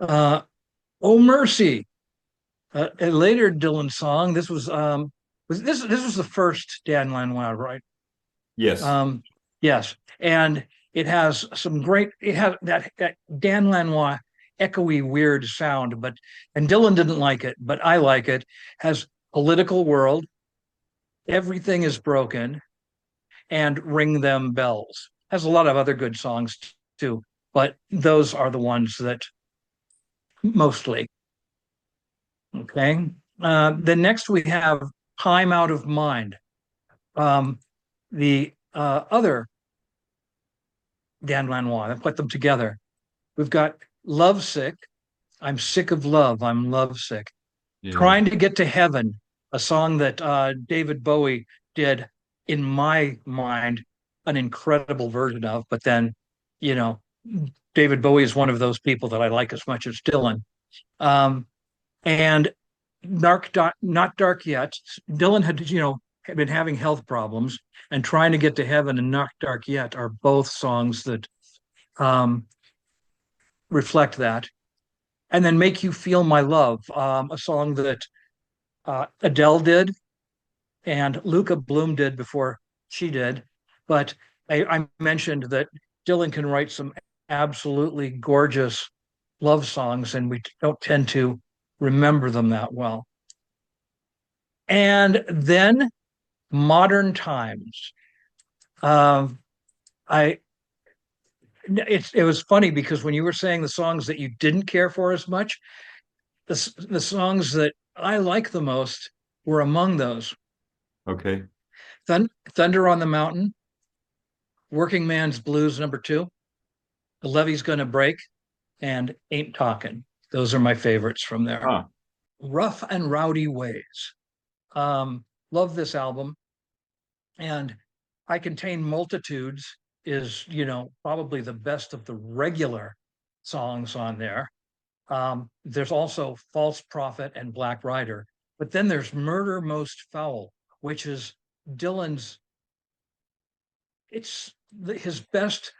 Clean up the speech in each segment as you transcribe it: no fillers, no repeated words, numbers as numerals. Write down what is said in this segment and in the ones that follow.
Uh, Oh Mercy, a later Dylan song. This was the first Dan Lanois, right? Yes. Um, yes, and it has some great. It has that Dan Lanois echoey, weird sound, but and Dylan didn't like it, but I like it. Has political world, everything is broken, and ring them bells. Has a lot of other good songs too, but those are the ones that mostly. Okay. Then next we have Time Out of Mind. The other Dan Lanois, I put them together. We've got Lovesick. I'm sick of love. I'm lovesick. Yeah. Trying to get to heaven, a song that David Bowie did, in my mind, an incredible version of. But then, you know, David Bowie is one of those people that I like as much as Dylan. Um, and not dark yet. Dylan had been having health problems, and trying to get to heaven and not dark yet are both songs that um, reflect that. And then Make You Feel My Love, a song that Adele did and Luca Bloom did before she did. But I mentioned that Dylan can write some absolutely gorgeous love songs, and we don't tend to remember them that well. And then modern times. Um, I it was funny because when you were saying the songs that you didn't care for as much, the songs that I like the most were among those. Okay. Thunder on the Mountain, Working Man's Blues #2, The Levee's Gonna Break, and Ain't Talking. Those are my favorites from there. Ah, Rough and Rowdy Ways. Love this album. And I Contain Multitudes is, probably the best of the regular songs on there. There's also False Prophet and Black Rider. But then there's Murder Most Foul, which is Dylan's, it's his best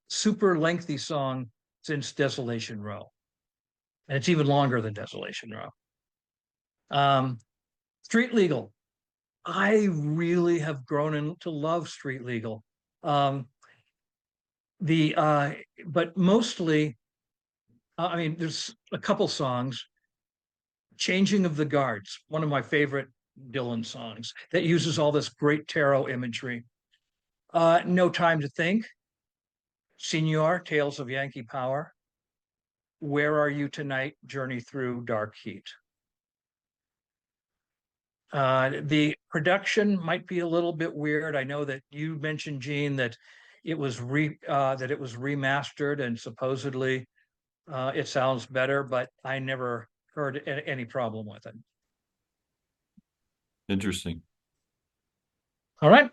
super lengthy song since Desolation Row. And it's even longer than Desolation Row. Um, Street Legal. I really have grown to love Street Legal. Um, the but mostly, I mean, there's a couple songs. Changing of the Guards, one of my favorite Dylan songs that uses all this great tarot imagery. No Time to Think, Senor, Tales of Yankee Power, Where Are You Tonight, Journey Through Dark Heat. The production might be a little bit weird. I know that you mentioned, Gene, that it was remastered and supposedly it sounds better, but I never heard any problem with it. interesting. All right.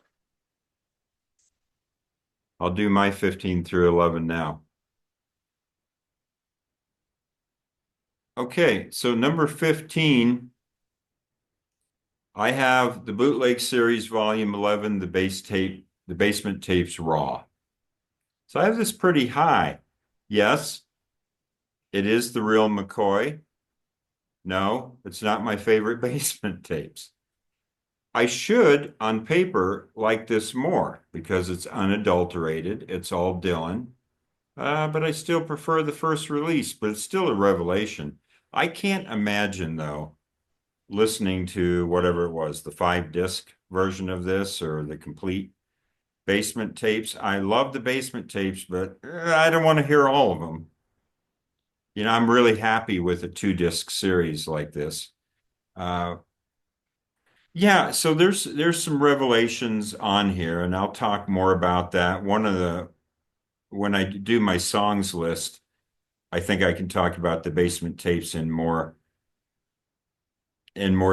I'll do my 15 through 11 now. Okay, so number 15, I have the Bootleg Series Volume 11, the Basement Tapes Raw. So I have this pretty high. Yes, it is the real McCoy. No, it's not my favorite basement tapes. I should, on paper, like this more because it's unadulterated. It's all Dylan. But I still prefer the first release, but it's still a revelation. I can't imagine, though, listening to whatever it was, the 5 disc version of this or the complete basement tapes. I love the basement tapes, but I don't want to hear all of them. I'm really happy with a 2 disc series like this. Uh, yeah, so there's some revelations on here, and I'll talk more about that. When I do my songs list, I think I can talk about the basement tapes in more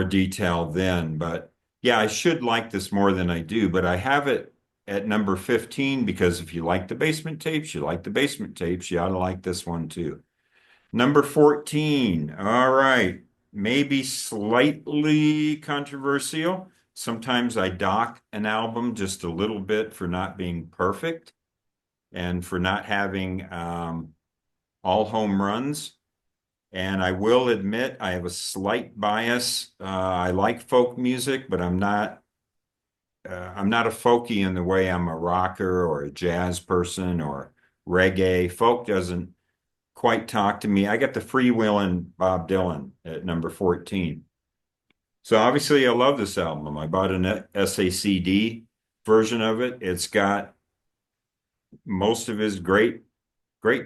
detail then. But yeah, I should like this more than I do, but I have it at number 15 because if you like the basement tapes, you like the basement tapes, you ought to like this one too. Number 14. All right. Maybe slightly controversial. Sometimes I dock an album just a little bit for not being perfect and for not having all home runs. And I will admit I have a slight bias. I like folk music, but I'm not a folkie in the way I'm a rocker or a jazz person or reggae. Folk doesn't quite talk to me. I got the freewheeling Bob Dylan at number 14. So obviously I love this album. I bought an SACD version of it. It's got most of his great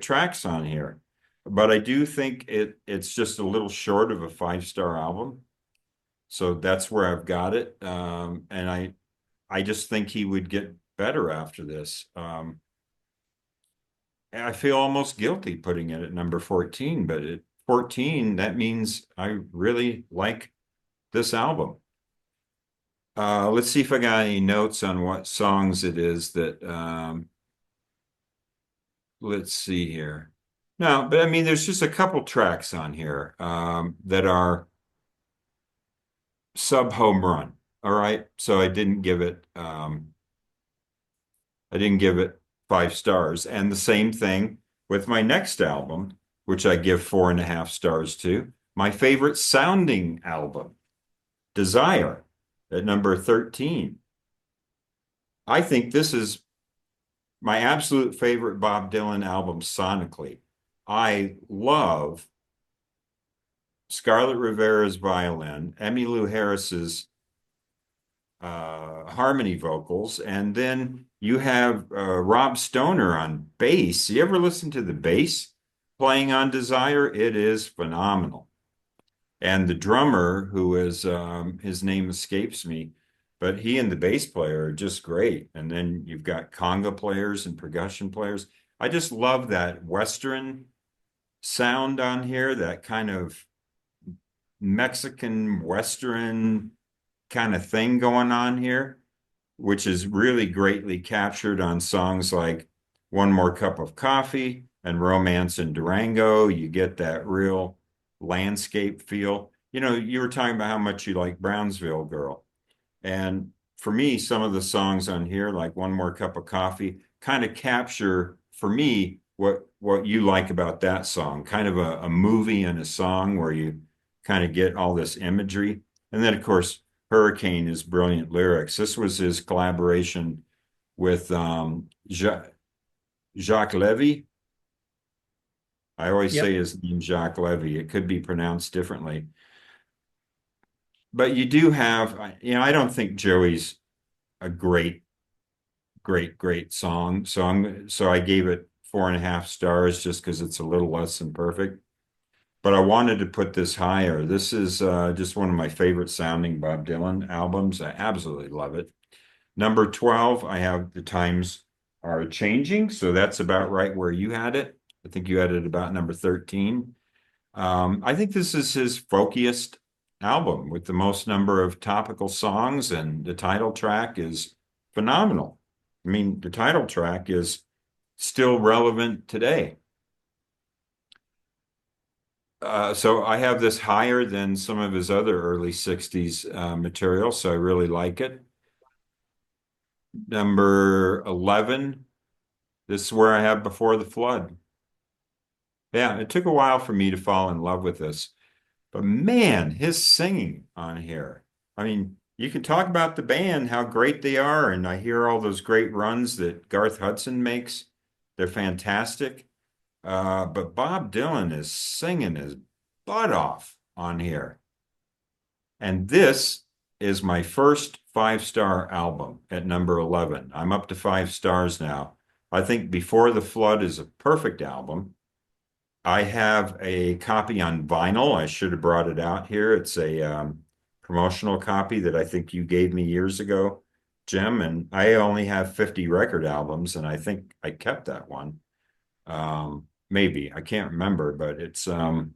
tracks on here. But I do think it's just a little short of a five-star album. So that's where I've got it. And I just think he would get better after this. And I feel almost guilty putting it at number 14, but at 14, that means I really like this album. Let's see if I got any notes on what songs it is that let's see here. No, but I mean, there's just a couple tracks on here that are sub home run. All right. So I didn't give it 5 stars. And the same thing with my next album, which I give 4.5 stars to. My favorite sounding album, Desire, at number 13. I think this is my absolute favorite Bob Dylan album sonically. I love Scarlett Rivera's violin, Emmylou Harris's harmony vocals, and then you have Rob Stoner on bass. You ever listen to the bass playing on Desire? It is phenomenal. And the drummer, who is his name escapes me, but he and the bass player are just great. And then you've got conga players and percussion players. I just love that Western sound on here, that kind of Mexican Western kind of thing going on here, which is really greatly captured on songs like One More Cup of Coffee and Romance in Durango. You get that real landscape feel. You know, you were talking about how much you like Brownsville Girl. And for me, some of the songs on here, like One More Cup of Coffee, kind of capture for me what you like about that song, kind of a movie and a song where you kind of get all this imagery. And then, of course, Hurricane is brilliant lyrics. This was his collaboration with Jacques Levy. I always Yep. say his name Jacques Levy. It could be pronounced differently. But you do have, I don't think Joey's a great song. So I gave it 4.5 stars just because it's a little less than perfect. But I wanted to put this higher. This is just one of my favorite sounding Bob Dylan albums. I absolutely love it. Number 12, I have The Times Are Changing. So that's about right where you had it. I think you had it about number 13. I think this is his folkiest album with the most number of topical songs, and the title track is phenomenal. I mean, the title track is still relevant today. So I have this higher than some of his other early 60s material, so I really like it. Number 11, this is where I have Before the Flood. Yeah, it took a while for me to fall in love with this, but man, his singing on here. I mean, you can talk about the band, how great they are, and I hear all those great runs that Garth Hudson makes. They're fantastic. But Bob Dylan is singing his butt off on here. And this is my first 5 star album at number 11. I'm up to 5 stars now. I think Before the Flood is a perfect album. I have a copy on vinyl. I should have brought it out here. It's a promotional copy that I think you gave me years ago, Jim. And I only have 50 record albums, and I think I kept that one. Maybe I can't remember, but it's I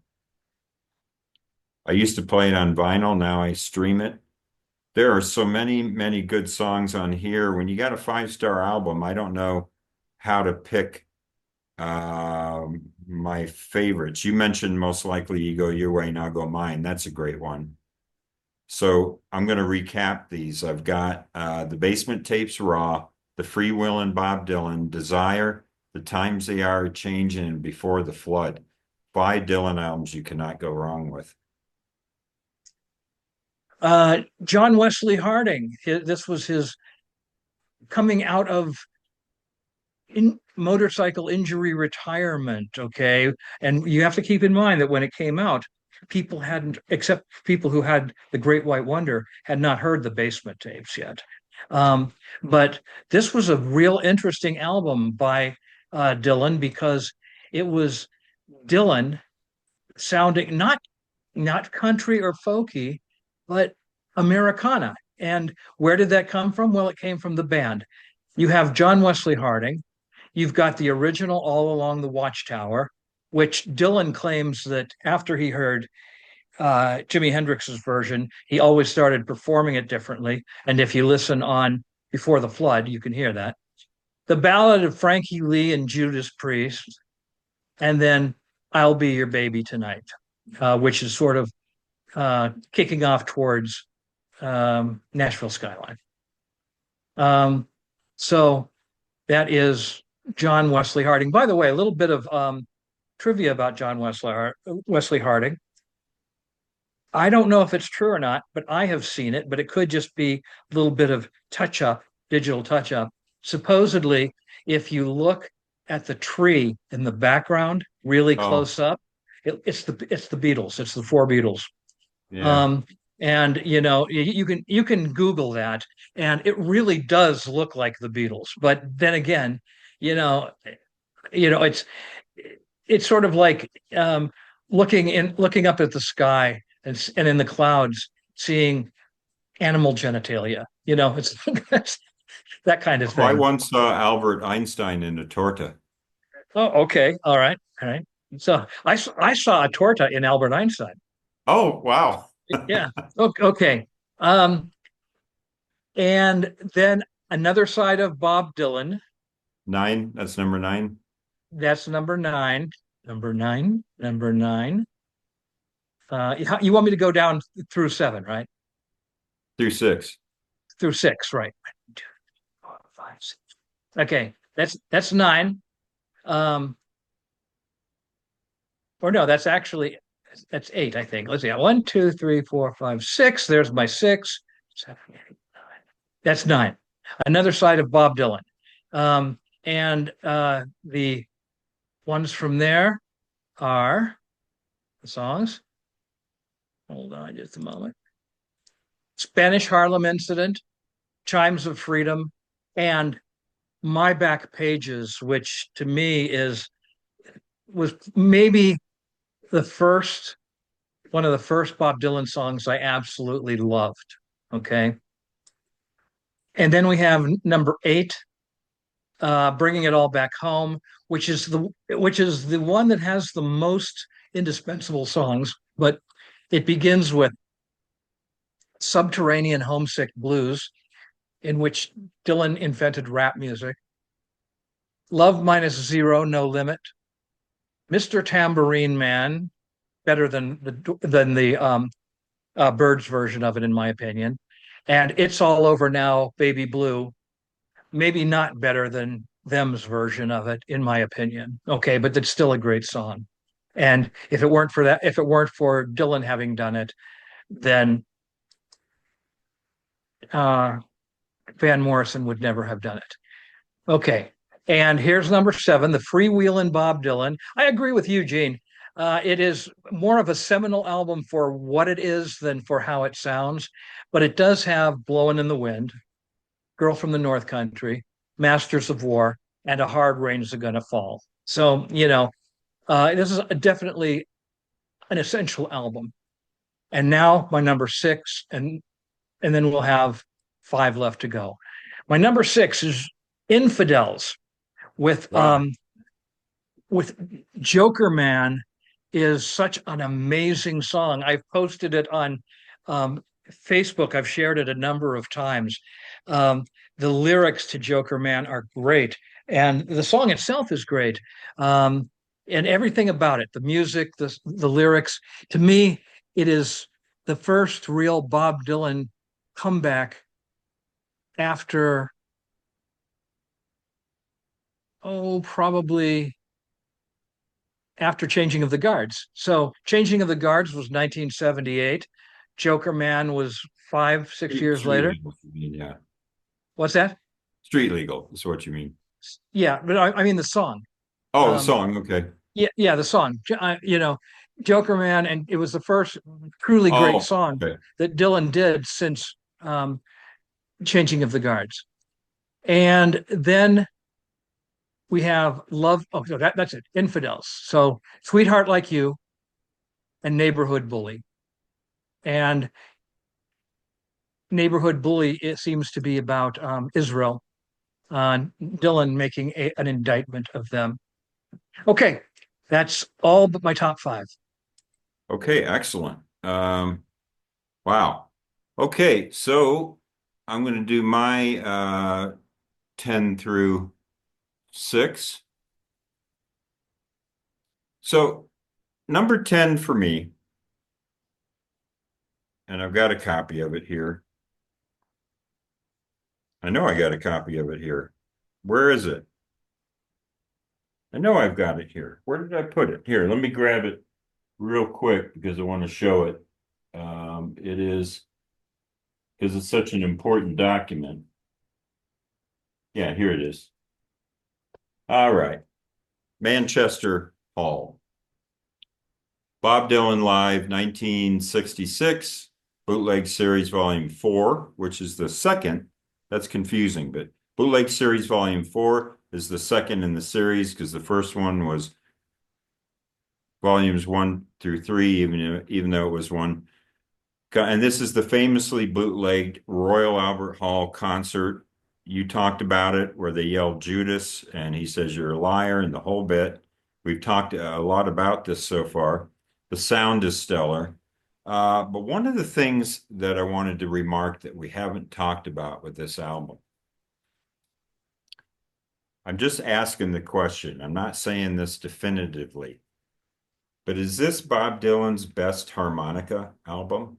used to play it on vinyl. Now I stream it. There are so many good songs on here. When you got a 5 star album, I don't know how to pick my favorites. You mentioned Most Likely You Go Your Way and I'll Go Mine. That's a great one. So I'm going to recap these. I've got the Basement Tapes Raw, the Freewheelin' Bob Dylan, Desire, The Times They Are Changing, and Before the Flood. 5 Dylan albums you cannot go wrong with. John Wesley Harding. This was his coming out of motorcycle injury retirement. Okay. And you have to keep in mind that when it came out, people hadn't, except people who had the Great White Wonder, had not heard the Basement tapes yet. But this was a real interesting album by Dylan, because it was Dylan sounding not country or folky, but Americana. And where did that come from? Well, it came from the band. You have John Wesley Harding. You've got the original All Along the Watchtower, which Dylan claims that after he heard Jimi Hendrix's version, he always started performing it differently. And if you listen on Before the Flood, you can hear that. The Ballad of Frankie Lee and Judas Priest, and then I'll Be Your Baby Tonight, which is sort of kicking off towards Nashville Skyline. So that is John Wesley Harding. By the way, a little bit of trivia about John Wesley Harding. I don't know if it's true or not, but I have seen it, but it could just be a little bit of touch up, digital touch up. Supposedly, if you look at the tree in the background really Oh, close up, it's the Beatles, it's the four Beatles. yeah. Um, and you can Google that, and it really does look like the Beatles. But then again, you know, it's sort of like looking up at the sky and in the clouds seeing animal genitalia. It's that kind of Oh, I thing. once saw Albert Einstein in a torta. Oh, okay, all right. So I saw a torta in Albert Einstein. Oh, wow. Yeah. Okay. Um, and then another side of Bob Dylan. 9, that's number 9. That's number nine. Number nine. Number nine. You want me to go down through seven, right? Through 6. Through six, right? 1, 2, 3, 4, 5, 6. Okay, that's nine. Um, or no, that's eight, I think. Let's see. 1, 2, 3, 4, 5, 6. There's my 6. 7, 8, 9. That's nine. Another side of Bob Dylan. And the ones from there are the songs. Hold on just a moment. Spanish Harlem Incident, Chimes of Freedom, and My Back Pages, which to me was maybe the first one of the first Bob Dylan songs I absolutely loved. Okay. And then we have number 8, Bringing It All Back Home, which is the one that has the most indispensable songs, but it begins with Subterranean Homesick Blues, in which Dylan invented rap music. Love Minus Zero, No Limit. Mr. Tambourine Man, better than the Birds version of it, in my opinion. And It's All Over Now, Baby Blue, maybe not better than them's version of it, in my opinion. Okay, but it's still a great song. And if it weren't for that, if it weren't for Dylan having done it, then uh, Van Morrison would never have done it. Okay. And here's number 7, the Freewheelin' Bob Dylan. I agree with you, Gene. It is more of a seminal album for what it is than for how it sounds, but it does have Blowin' in the Wind, Girl from the North Country, Masters of War, and A Hard Rain's Gonna Fall. So, this is definitely an essential album. And now my number 6, and then we'll have 5 left to go. My number 6 is Infidels with Wow. with Joker Man is such an amazing song. I've posted it on Facebook. I've shared it a number of times. The lyrics to Joker Man are great, and the song itself is great. And everything about it, the music, the lyrics, to me, it is the first real Bob Dylan comeback after, probably after Changing of the Guards. So Changing of the Guards was 1978. Joker Man was 5, 6 years Street later. legal, you mean, yeah. What's that? Street legal is what you mean. Yeah, but I mean the song. Oh, the Um, song. Okay. yeah, the song. Joker Man, and it was the first truly great Oh, song okay. that Dylan did since Changing of the Guards. And then we have Love. Oh, no, that's it. Infidels. So Sweetheart Like You and Neighborhood Bully. And Neighborhood Bully, it seems to be about Israel. Dylan making an indictment of them. Okay, that's all but my top five. Okay, excellent. Wow. Okay, so I'm going to do my 10 through 6. So number 10 for me, and I've got a copy of it here. I know I got a copy of it here. Where is it? I know I've got it here. Where did I put it? Here, let me grab it real quick because I want to show it. It is because it's such an important document. Yeah, here it is. All right. Manchester Hall. Bob Dylan Live 1966, Bootleg Series Volume 4, which is the second. That's confusing, but Bootleg Series Volume 4 is the second in the series because the first one was volumes 1 through 3, even though it was one. And this is the famously bootlegged Royal Albert Hall concert. You talked about it where they yelled Judas and he says you're a liar and the whole bit. We've talked a lot about this so far. The sound is stellar. But one of the things that I wanted to remark that we haven't talked about with this album, I'm just asking the question. I'm not saying this definitively, but is this Bob Dylan's best harmonica album?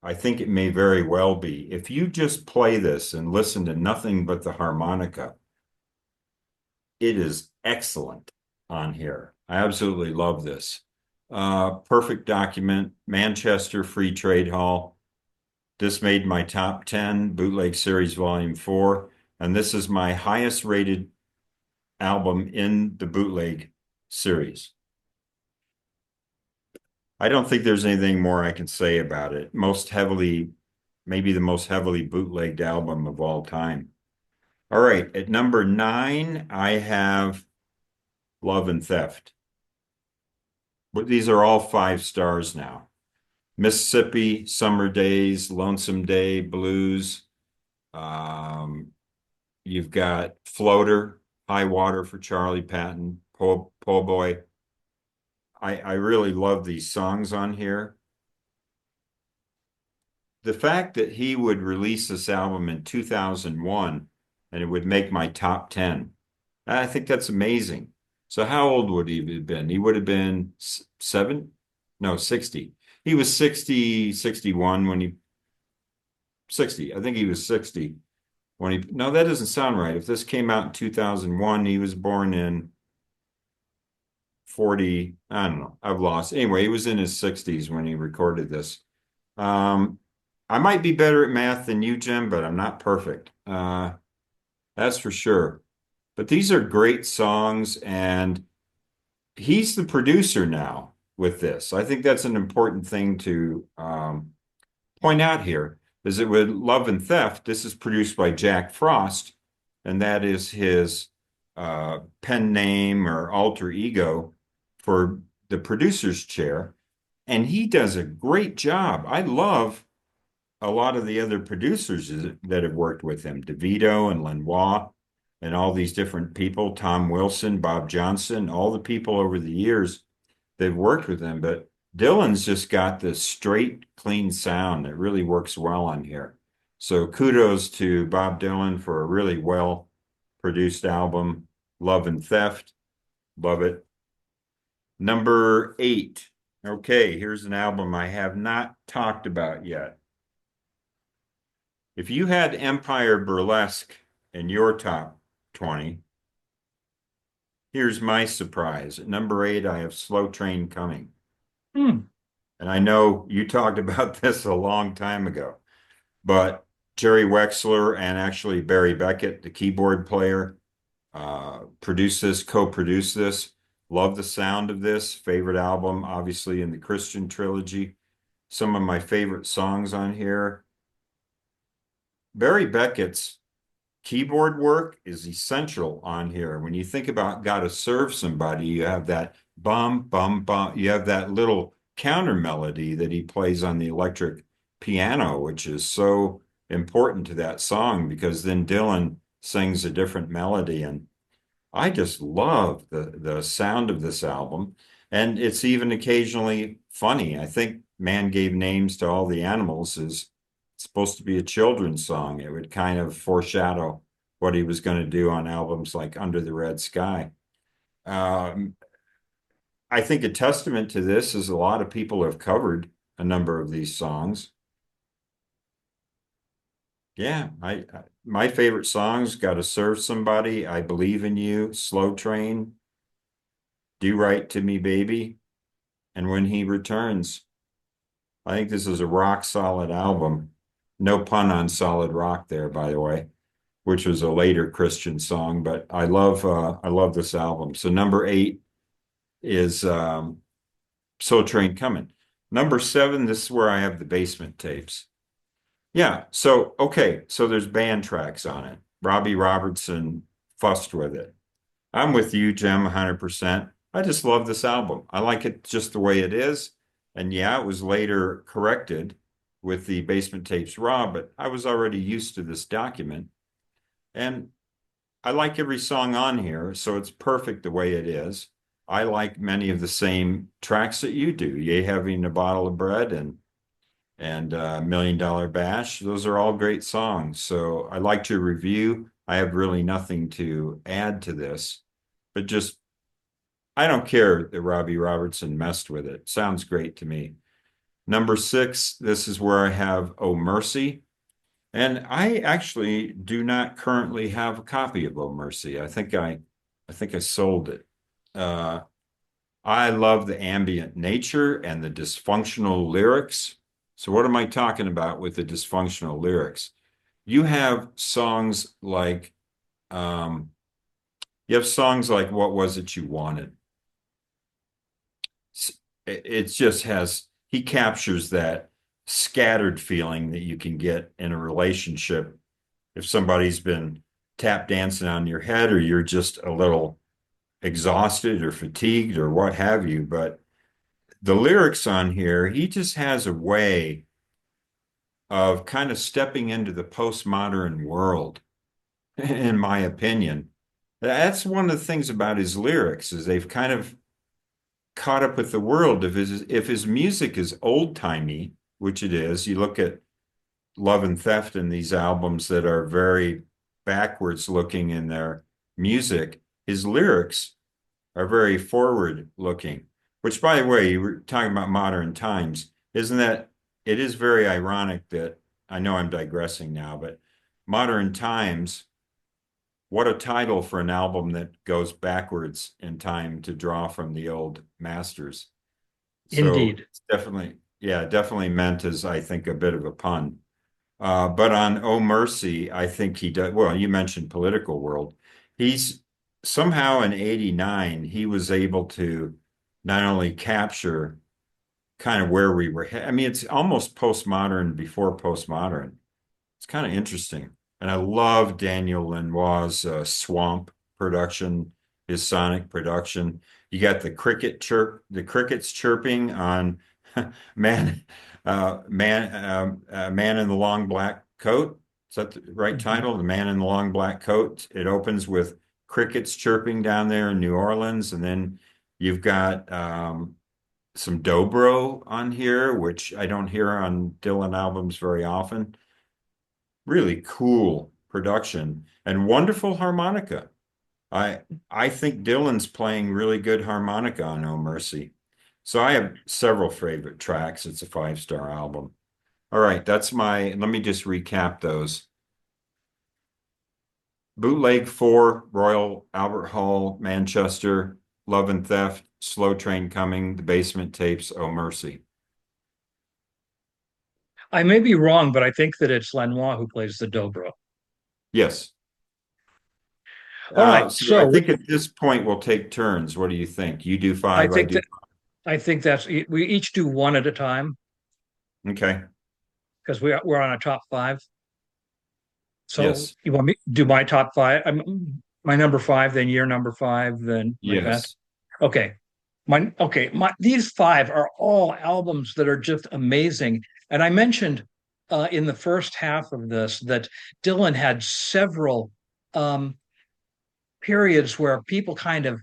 I think it may very well be. If you just play this and listen to nothing but the harmonica, it is excellent on here. I absolutely love this. Perfect document, Manchester Free Trade Hall. This made my top 10, Bootleg Series Volume 4, and this is my highest rated album in the Bootleg series. I don't think there's anything more I can say about it. Maybe the most heavily bootlegged album of all time. All right, at number 9, I have Love and Theft. But these are all 5 stars now. Mississippi, Summer Days, Lonesome Day, Blues. You've got Floater, High Water for Charlie Patton, Po Boy. I really love these songs on here. The fact that he would release this album in 2001 and it would make my top 10, I think that's amazing. So how old would he have been? He would have been 7? No, 60. He was 60, 61 when he, 60. I think he was 60 when he, no, that doesn't sound right. If this came out in 2001, he was born in 40, I don't know, I've lost. Anyway, he was in his 60s when he recorded this. I might be better at math than you, Jim, but I'm not perfect. That's for sure. But these are great songs, and he's the producer now with this. I think that's an important thing to point out here, is that with Love and Theft, this is produced by Jack Frost, and that is his pen name or alter ego for the producer's chair. And he does a great job. I love a lot of the other producers that have worked with him, DeVito and Lenoir, and all these different people, Tom Wilson, Bob Johnson, all the people over the years they've worked with him. But Dylan's just got this straight, clean sound that really works well on here. So kudos to Bob Dylan for a really well produced album, Love and Theft. Love it. Number 8. Okay, here's an album I have not talked about yet. If you had Empire Burlesque in your top 20, Here's my surprise. At number 8, I have Slow Train Coming. Hmm. And I know you talked about this a long time ago, but Jerry Wexler and actually Barry Beckett, the keyboard player, produced this, co-produced this. Love the sound of this. Favorite album, obviously, in the Christian trilogy. Some of my favorite songs on here. Barry Beckett's keyboard work is essential on here. When you think about Gotta Serve Somebody, you have that bum, bum, bum. You have that little counter melody that he plays on the electric piano, which is so important to that song because then Dylan sings a different melody. And I just love the sound of this album. And it's even occasionally funny. I think Man Gave Names to All the Animals is supposed to be a children's song. It would kind of foreshadow what he was going to do on albums like Under the Red Sky. Um, I think a testament to this is a lot of people have covered a number of these songs. Yeah, my favorite songs, Gotta Serve Somebody, I Believe in You, Slow Train, Do Right to Me, Baby, and When He Returns. I think this is a rock solid album. No pun on solid rock there, by the way, which was a later Christian song, but I love this album. So number 8 is Soul Train Coming. Number 7, this is where I have the Basement Tapes. Yeah, so okay, so there's band tracks on it. Robbie Robertson fussed with it. I'm with you, Jim, 100%. I just love this album. I like it just the way it is. And yeah, it was later corrected with the Basement Tapes Raw, but I was already used to this document. And I like every song on here, so it's perfect the way it is. I like many of the same tracks that you do. Yay, Having a Bottle of Bread and Million Dollar Bash. Those are all great songs. So I like to review. I have really nothing to add to this, but just I don't care that Robbie Robertson messed with it. Sounds great to me. Number 6, this is where I have Oh Mercy. And I actually do not currently have a copy of Oh Mercy. I think I sold it. Uh, I love the ambient nature and the dysfunctional lyrics. So what am I talking about with the dysfunctional lyrics? You have songs like um, What Was It You Wanted? It just has, he captures that scattered feeling that you can get in a relationship if somebody's been tap dancing on your head or you're just a little exhausted or fatigued or what have you. But the lyrics on here, he just has a way of kind of stepping into the postmodern world, in my opinion. That's one of the things about his lyrics is they've kind of caught up with the world. If his music is old timey, which it is, you look at Love and Theft and these albums that are very backwards looking in their music, his lyrics are very forward looking, which by the way, you were talking about modern times. Isn't that, it is very ironic that I know I'm digressing now, but modern times, what a title for an album that goes backwards in time to draw from the old masters. So Indeed. it's definitely, yeah, definitely meant as I think a bit of a pun. But on Oh Mercy, I think he does. Well, you mentioned political world. He's somehow in '89, he was able to not only capture kind of where we were. I mean, it's almost postmodern before postmodern. It's kind of interesting. And I love Daniel Lanois' Swamp production, his sonic production. You got the crickets chirping on Man, Man in the Long Black Coat. Is that the right Mhm. title? The Man in the Long Black Coat. It opens with crickets chirping down there in New Orleans, and then you've got some dobro on here, which I don't hear on Dylan albums very often. Really cool production and wonderful harmonica. I I think Dylan's playing really good harmonica on Oh Mercy. So I have several favorite tracks. It's a 5-star album. All right, let me just recap those. Bootleg 4, Royal Albert Hall, Manchester, Love and Theft, Slow Train Coming, The Basement Tapes, Oh Mercy. I may be wrong, but I think that it's Lanois who plays the dobro. Yes. All right, So I so think at this point we'll take turns. What do you think? You do I five, I think do. that I think that's we each do one at a time Okay. because we're on a top five. So Yes. you want me to do my top five? My number five, then your number five, then like that. Yes. Okay. My these five are all albums that are just amazing. And I mentioned in the first half of this that Dylan had several um, periods where people kind of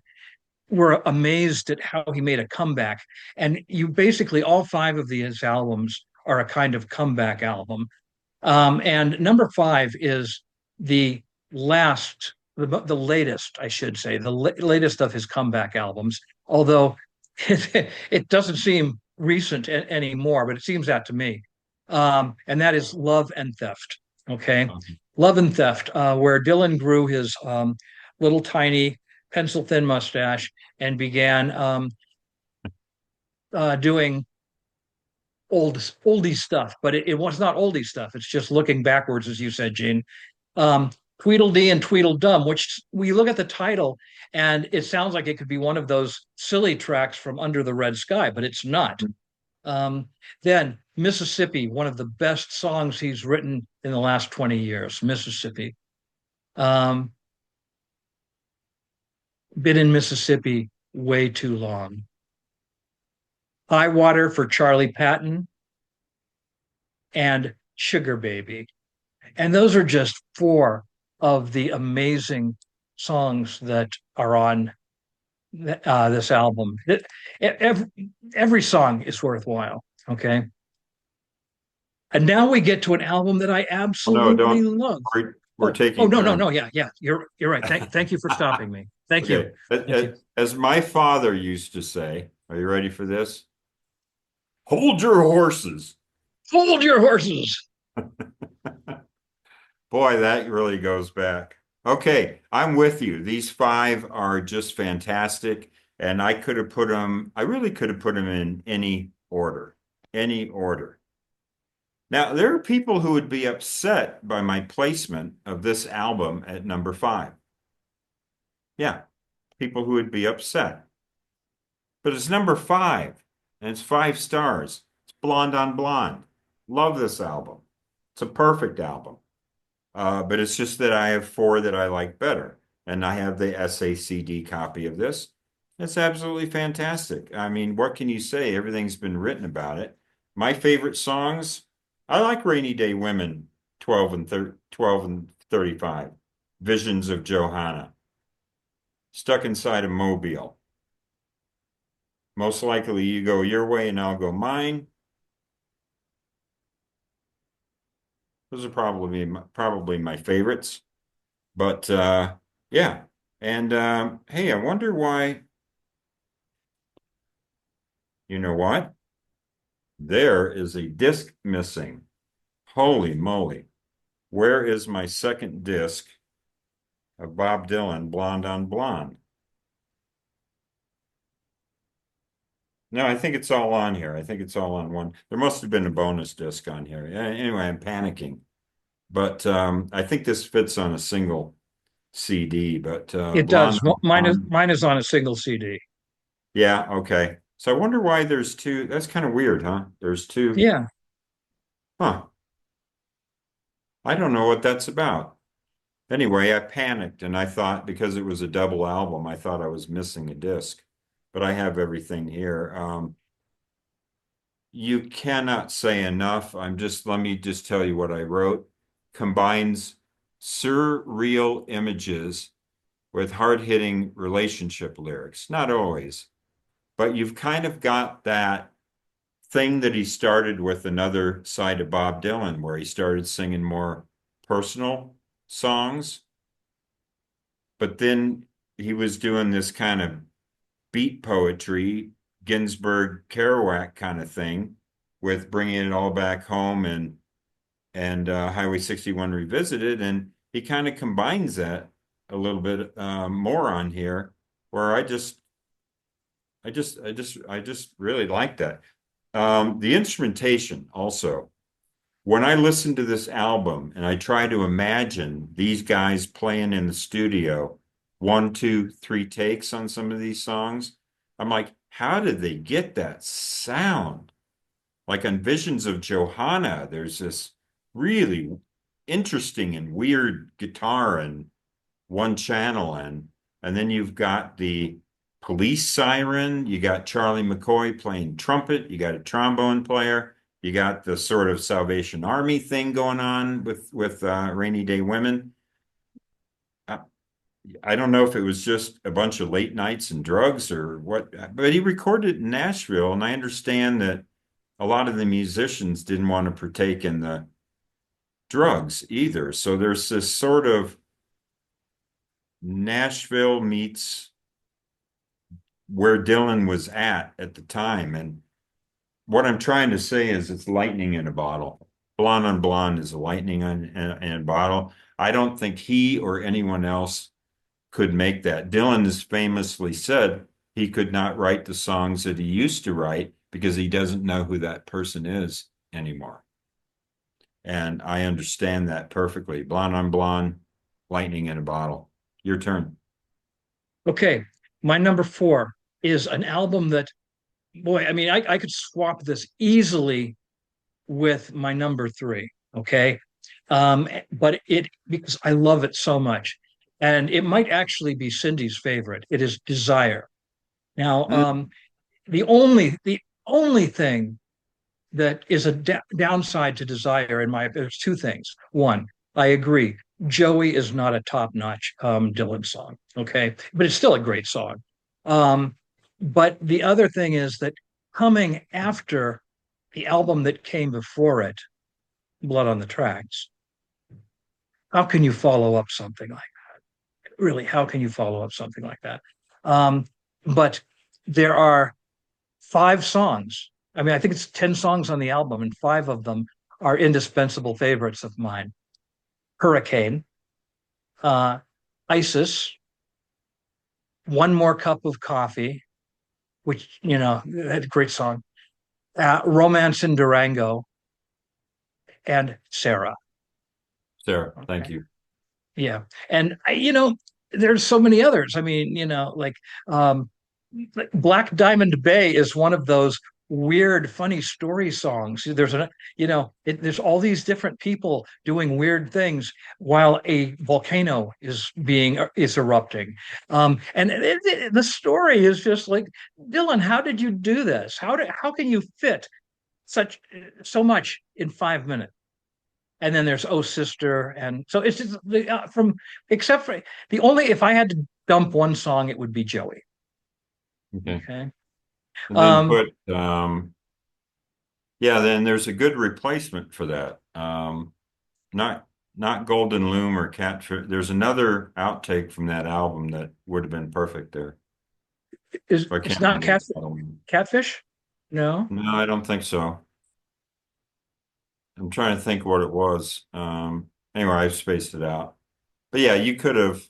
were amazed at how he made a comeback. And you basically all five of his albums are a kind of comeback album. And number five is the the latest, I should say, latest of his comeback albums. Although it doesn't seem recent anymore, but it seems that to me. And that is Love and Theft. Okay, Love and Theft, where Dylan grew his little tiny pencil thin mustache and began doing oldie stuff, but it was not oldie stuff. It's just looking backwards, as you said, Gene. Um, Tweedledee and Tweedledum, which we look at the title and it sounds like it could be one of those silly tracks from Under the Red Sky, but it's not. Um, then Mississippi, one of the best songs he's written in the last 20 years, Mississippi. Um, been in Mississippi way too long. High Water for Charlie Patton and Sugar Baby. And those are just four of the amazing songs that are on this album. Every, every song is worthwhile. Okay. And now we get to an album that I Well, no, absolutely don't. love. We're Oh, taking no, no, turns. no. Yeah, yeah. You're right. Thank you for stopping me. Thank you. Okay. Thank you. As my father used to say, are you ready for this? Hold your horses. Hold your horses. Boy, that really goes back. Okay, I'm with you. These five are just fantastic. And I could have put them, I really could have put them in any order. Any order. Now, there are people who would be upset by my placement of this album at number five. Yeah, people who would be upset. But it's number five, and it's 5 stars. It's Blonde on Blonde. Love this album. It's a perfect album. But it's just that I have four that I like better. And I have the SACD copy of this. It's absolutely fantastic. I mean, what can you say? Everything's been written about it. My favorite songs, I like Rainy Day Women, 12 and 35. Visions of Johanna. Stuck Inside a Mobile. Most likely you go your way and I'll go mine. Those are probably my favorites. But yeah. And hey, I wonder why, you know what? There is a disc missing. Holy moly. Where is my second disc of Bob Dylan, Blonde on Blonde? No, I think it's all on here. I think it's all on one. There must have been a bonus disc on here. Anyway, I'm panicking. But I think this fits on a single CD, but It Blonde does. on Blonde. Mine is on a single CD. Yeah, okay. So I wonder why there's two. That's kind of weird, huh? There's two. Yeah. Huh. I don't know what that's about. Anyway, I panicked and I thought because it was a double album, I thought I was missing a disc. But I have everything here. You cannot say enough. Let me just tell you what I wrote. Combines surreal images with hard-hitting relationship lyrics. Not always, but you've kind of got that thing that he started with another side of Bob Dylan, where he started singing more personal songs, but then he was doing this kind of beat poetry, Ginsberg, Kerouac kind of thing, with bringing it all back home and Highway 61 Revisited, and he kind of combines that a little bit more on here, where I just really like that. The instrumentation also. When I listen to this album and I try to imagine these guys playing in the studio, one, two, three takes on some of these songs, I'm like, how did they get that sound? Like on Visions of Johanna, there's this really interesting and weird guitar and one channel and then you've got the police siren, you got Charlie McCoy playing trumpet, you got a trombone player, you got the sort of Salvation Army thing going on with Rainy Day Women. I, I don't know if it was just a bunch of late nights and drugs or what, but he recorded it in Nashville, and I understand that a lot of the musicians didn't want to partake in the drugs either. So there's this sort of Nashville meets where Dylan was at the time. And what I'm trying to say is it's lightning in a bottle. Blonde on Blonde is a lightning in a bottle. I don't think he or anyone else could make that. Dylan has famously said he could not write the songs that he used to write because he doesn't know who that person is anymore. And I understand that perfectly. Blonde on Blonde, lightning in a bottle. Your turn. Okay, my number four is an album that, boy, I mean, I could swap this easily with my number three. Okay. But it, because I love it so much, and it might actually be Cindy's favorite. It is Desire. Now, Mm, the only thing that is a downside to Desire, in my, there's two things. One, I agree, Joey is not a top-notch Dylan song, okay, but it's still a great song. Um, but the other thing is that coming after the album that came before it, Blood on the Tracks, how can you follow up something like that? Really, how can you follow up something like that? Um, but there are five songs. I mean, I think it's 10 songs on the album, and five of them are indispensable favorites of mine. Hurricane, uh, Isis, One More Cup of Coffee, which, had a great song, Romance in Durango, and Sarah. Sarah, thank Okay. you. Yeah. And there's so many others. I mean, um, like Black Diamond Bay is one of those weird, funny story songs. There's all these different people doing weird things while a volcano is erupting. And the story is just like, Dylan, how did you do this? How can you fit such so much in 5 minutes? And then there's Oh Sister, and so it's just from except for the only if I had to dump one song, it would be Joey. Okay. Okay. And then Um, put yeah, then there's a good replacement for that. Not not Golden Loom or Catfish. There's another outtake from that album that would have been perfect there. is I it's can't not remember the title. catfish? No. No, I don't think so. I'm trying to think what it was. Anyway, I've spaced it out. But yeah, you could have.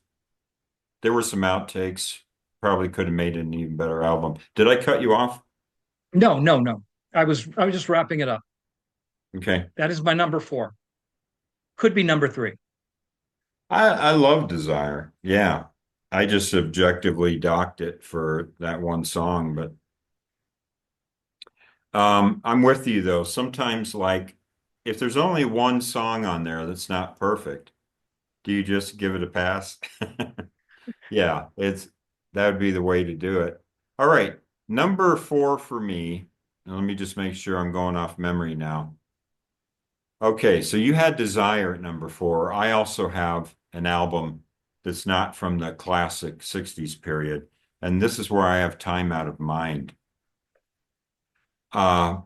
There were some outtakes. Probably could have made an even better album. Did I cut you off? No, no, no. I was just wrapping it up. Okay. That is my number four. Could be number three. I love Desire. Yeah. I just subjectively docked it for that one song, but I'm with you though. Sometimes like if there's only one song on there that's not perfect, do you just give it a pass? Yeah, it's that would be the way to do it. All right. Number four for me. And let me just make sure I'm going off memory now. Okay, so you had Desire at number four. I also have an album that's not from the classic 60s period. And this is where I have Time Out of Mind. Uh,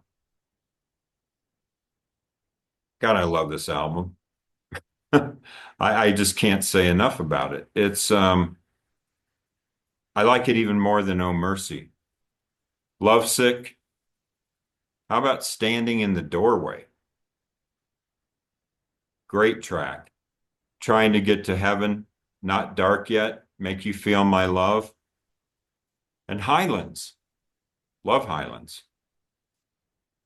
God, I love this album. I just can't say enough about it. I like it even more than Oh Mercy. Lovesick. How about Standing in the Doorway? Great track. Trying to Get to Heaven, Not Dark Yet, Make You Feel My Love, and Highlands. Love Highlands.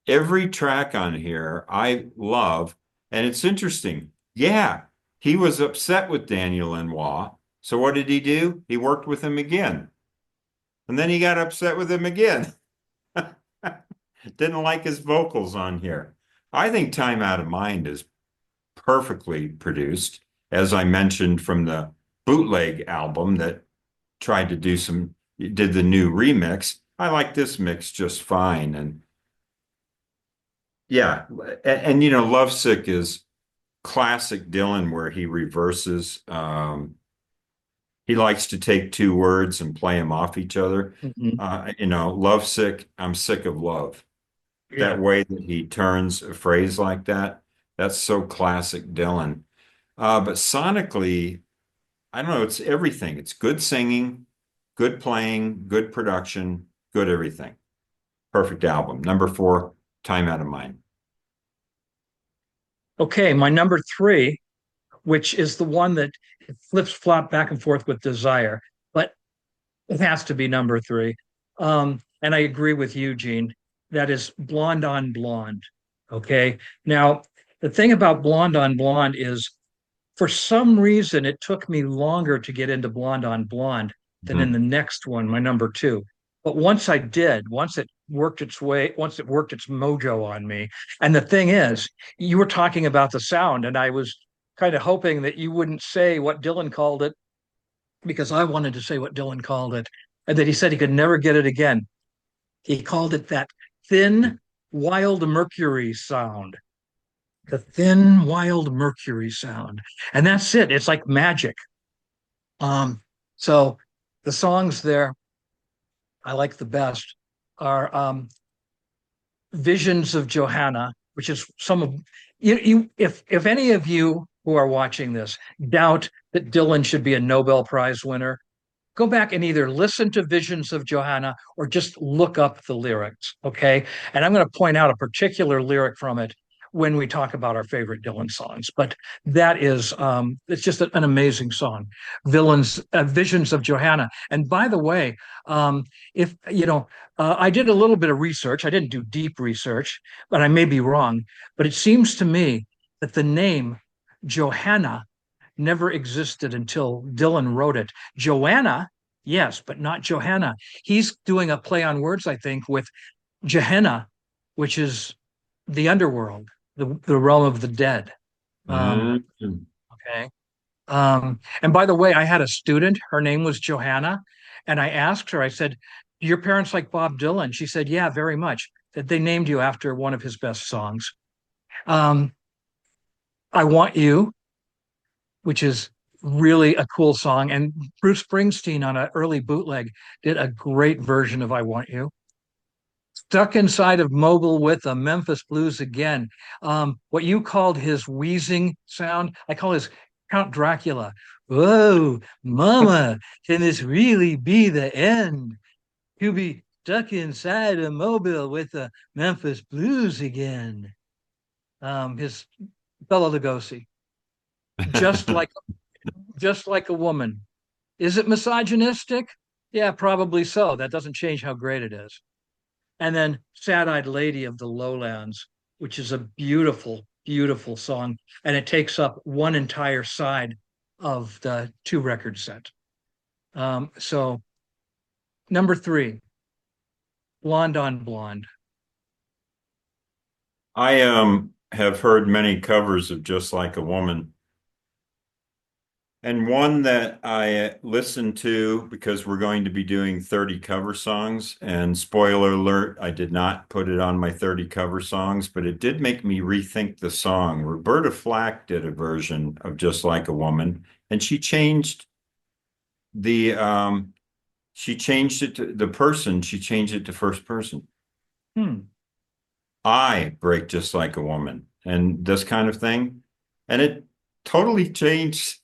Every track on here I love, and it's interesting. Yeah, he was upset with Daniel Lanois. So what did he do? He worked with him again. And then he got upset with him again. Didn't like his vocals on here. I think Time Out of Mind is perfectly produced, as I mentioned from the bootleg album that tried to did the new remix. I like this mix just fine. And yeah, and you know, Lovesick is classic Dylan where he reverses. He likes to take two words and play them off each other. Mhm. You know, lovesick, I'm sick of love. Yeah. That way that he turns a phrase like that, that's so classic Dylan. But sonically, I don't know, it's everything. It's good singing, good playing, good production, good everything. Perfect album. Number 4, Time Out of Mind. Okay, my number three, which is the one that flips flop back and forth with Desire, but it has to be number three. And I agree with you, Gene. That is Blonde on Blonde. Okay. Now, the thing about Blonde on Blonde is for some reason it took me longer to get into Blonde on Blonde than in Mhm. the next one, my number two. But once I did, once it worked its mojo on me. And the thing is, you were talking about the sound, and I was kind of hoping that you wouldn't say what Dylan called it because I wanted to say what Dylan called it, and that he said he could never get it again. He called it that thin, wild mercury sound. The thin, wild mercury sound. And that's it. It's like magic. So the songs there I like the best are Visions of Johanna, which is some of if any of you who are watching this doubt that Dylan should be a Nobel Prize winner, go back and either listen to Visions of Johanna or just look up the lyrics. Okay. And I'm going to point out a particular lyric from it when we talk about our favorite Dylan songs. But that is, it's just an amazing song. Visions of Johanna. And by the way, if, you know, I did a little bit of research. I didn't do deep research, but I may be wrong. But it seems to me that the name Johanna never existed until Dylan wrote it. Joanna, yes, but not Johanna. He's doing a play on words, I think, with Gehenna, which is the underworld, the realm of the dead. Um, Mhm. okay. And by the way, I had a student, her name was Johanna, and I asked her, I said, "Do your parents like Bob Dylan?" She said, "Yeah, very much. That they named you after one of his best songs." Um, I Want You, which is really a cool song. And Bruce Springsteen on an early bootleg did a great version of I Want You. Stuck inside of Mobile with a Memphis Blues again. What you called his wheezing sound, I call his Count Dracula. Whoa, mama, can this really be the end? To be stuck inside a Mobile with the Memphis Blues again. His Bela Lugosi, just like just like a woman. Is it misogynistic? Yeah, probably so. That doesn't change how great it is. And then Sad Eyed Lady of the Lowlands, which is a beautiful, beautiful song. And it takes up one entire side of the two record set. So, number three, Blonde on Blonde. I have heard many covers of Just Like a Woman. And one that I listened to because we're going to be doing 30 cover songs. And spoiler alert, I did not put it on my 30 cover songs, but it did make me rethink the song. Roberta Flack did a version of Just Like a Woman, and the she changed it to the person, she changed it to first person. Hmm. I break just like a woman and this kind of thing. And it totally changed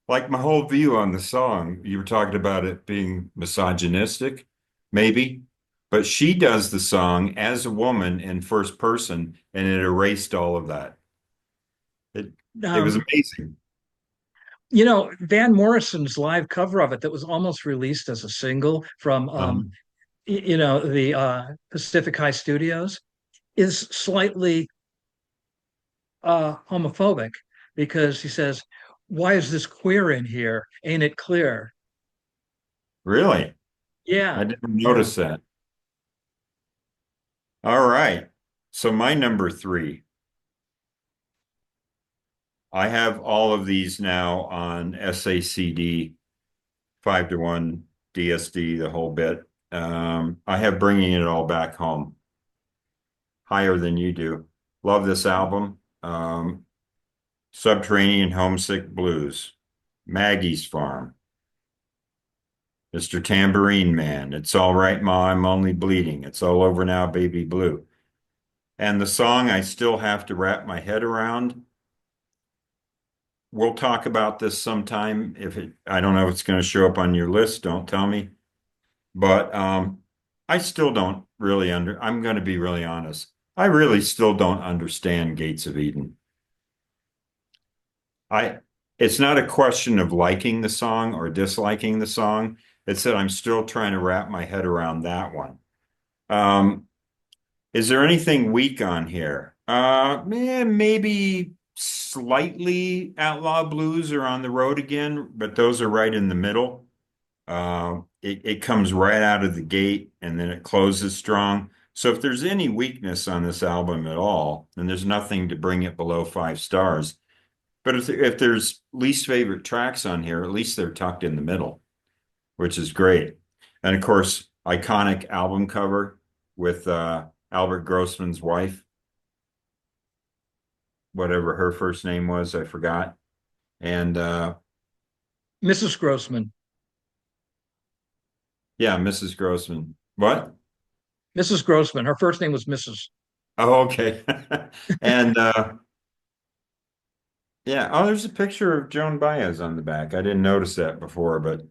like my whole view on the song. You were talking about it being misogynistic, maybe, but she does the song as a woman in first person and it erased all of that. It it was Um, amazing. Van Morrison's live cover of it that was almost released as a single from Um, the Pacific High Studios is slightly homophobic because he says, "Why is this queer in here? Ain't it clear?" really? I Yeah. didn't notice that. All right. So my number three, I have all of these now on SACD, 5:1 DSD, the whole bit. I have Bringing It All Back Home, higher than you do. Love this album. Subterranean Homesick Blues, Maggie's Farm, Mr. Tambourine Man, It's All Right Ma, I'm Only Bleeding, It's All Over Now, Baby Blue. And the song I still have to wrap my head around. We'll talk about this sometime. I don't know if it's going to show up on your list, don't tell me. But I still don't really I'm going to be really honest. I really still don't understand Gates of Eden. I it's not a question of liking the song or disliking the song. It's that I'm still trying to wrap my head around that one. Um, is there anything weak on here? Maybe slightly Outlaw Blues are on the road again, but those are right in the middle. It comes right out of the gate and then it closes strong. So if there's any weakness on this album at all, then there's nothing to bring it below 5 stars. But if there's least favorite tracks on here, at least they're tucked in the middle, which is great. And of course, iconic album cover with Albert Grossman's wife, whatever her first name was, I forgot. And Mrs. Grossman. yeah, Mrs. Grossman. What? Mrs. Grossman. Her first name was Mrs. Oh, okay. And yeah, oh, there's a picture of Joan Baez on the back. I didn't notice that before, but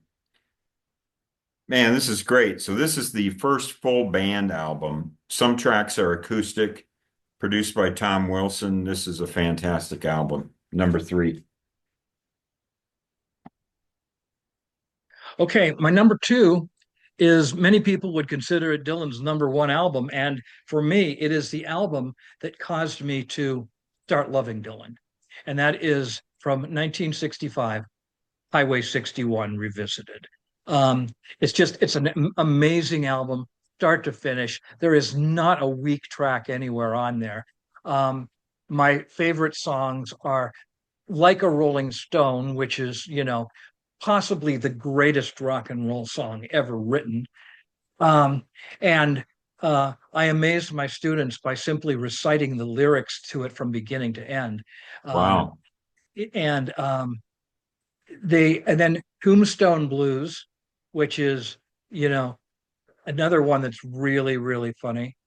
man, this is great. So this is the first full band album. Some tracks are acoustic, produced by Tom Wilson. This is a fantastic album. Number three. Okay, my number two is many people would consider it Dylan's number one album. And for me, it is the album that caused me to start loving Dylan. And that is from 1965, Highway 61 Revisited. Um, it's an amazing album, start to finish. There is not a weak track anywhere on there. Um, my favorite songs are Like a Rolling Stone, which is, possibly the greatest rock and roll song ever written. Um, and I amazed my students by simply reciting the lyrics to it from beginning to end. Um, Wow. and and then Tombstone Blues, which is, you know, another one that's really, really funny.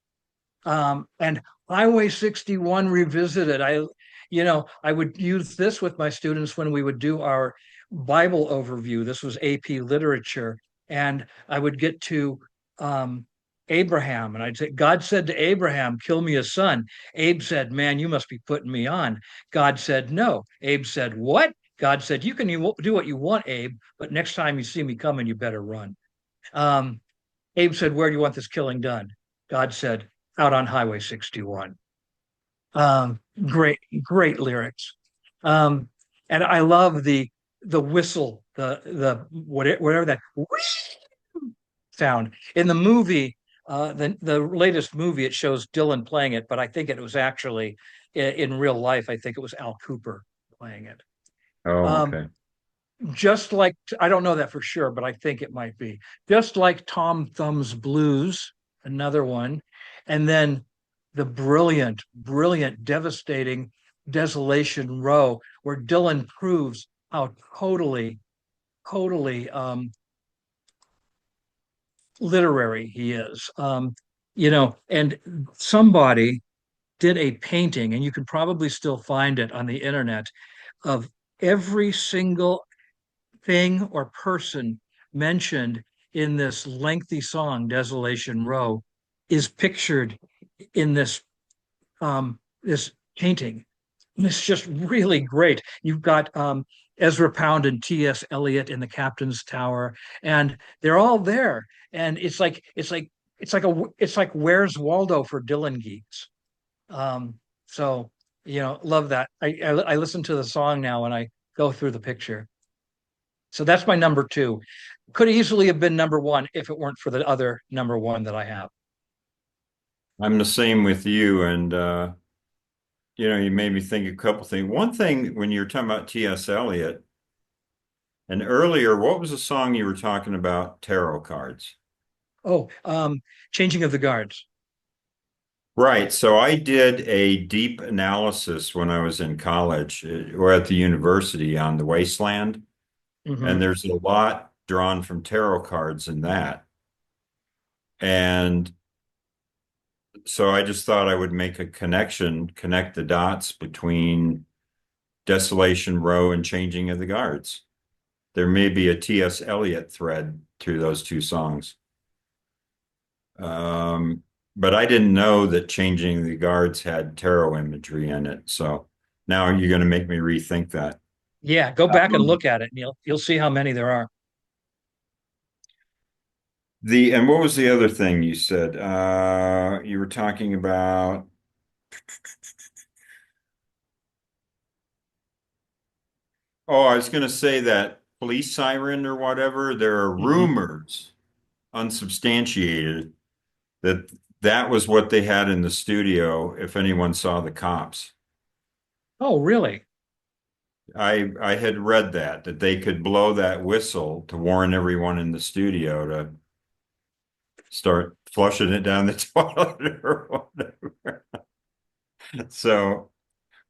And Highway 61 Revisited. I would use this with my students when we would do our Bible overview. This was AP literature. And I would get to um, Abraham, and I'd say, God said to Abraham, kill me a son. Abe said, man, you must be putting me on. God said, no. Abe said, what? God said, you can do what you want, Abe, but next time you see me coming, you better run. Um, Abe said, where do you want this killing done? God said, out on Highway 61. Great, great lyrics. Um, and I love the whistle, the whatever that sound in the movie. The latest movie, it shows Dylan playing it, but I think it was actually in real life. I think it was Al Cooper playing it. Oh, Um, okay. just like I don't know that for sure, but I think it might be just like Tom Thumb's Blues, another one, and then the brilliant, brilliant, devastating Desolation Row, where Dylan proves how totally literary he is. And somebody did a painting, and you can probably still find it on the internet of every single thing or person mentioned in this lengthy song, Desolation Row, is pictured in this painting. It's just really great. You've got Ezra Pound and T.S. Eliot in the Captain's Tower, and they're all there. And it's like Where's Waldo for Dylan geeks. So love that. I listen to the song now and I go through the picture. So that's my number two. Could easily have been number one if it weren't for the other number one that I have. I'm the same with you. And, you made me think a couple things. One thing, when you're talking about T.S. Eliot, and earlier, what was the song you were talking about? Tarot cards. Oh, Changing of the Guards. Right. So I did a deep analysis when I was in college or at the university on the wasteland. And Hmm. there's a lot drawn from tarot cards in that. And so I just thought I would make a connection, connect the dots between Desolation Row and Changing of the Guards. There may be a T.S. Eliot thread through those two songs. Um, but I didn't know that Changing the Guards had tarot imagery in it. So now you're going to make me rethink that. Yeah, go back and Um, look at it, and you'll see how many there are. and what was the other thing you said? You were talking about, oh, I was going to say that police siren or whatever. There are Hmm. rumors, unsubstantiated, that that was what they had in the studio if anyone saw the cops. Oh, really? I had read that they could blow that whistle to warn everyone in the studio to start flushing it down the toilet or whatever. So,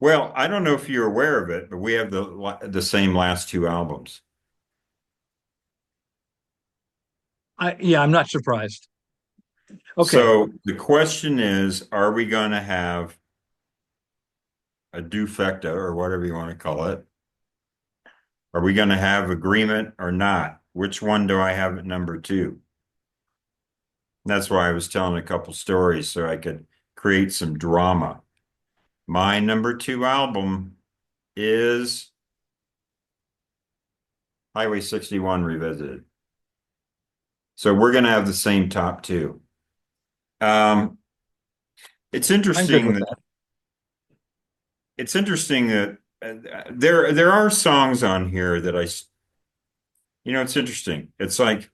well, I don't know if you're aware of it, but we have the same last two albums. Yeah, I'm not surprised. Okay. So the question is, are we going to have a dufecta or whatever you want to call it? Are we going to have agreement or not? Which one do I have at number two? That's why I was telling a couple stories so I could create some drama. My number two album is Highway 61 Revisited. So we're going to have the same top two. Um, it's I'm good interesting with that that. it's interesting that there are songs on here that it's interesting. It's like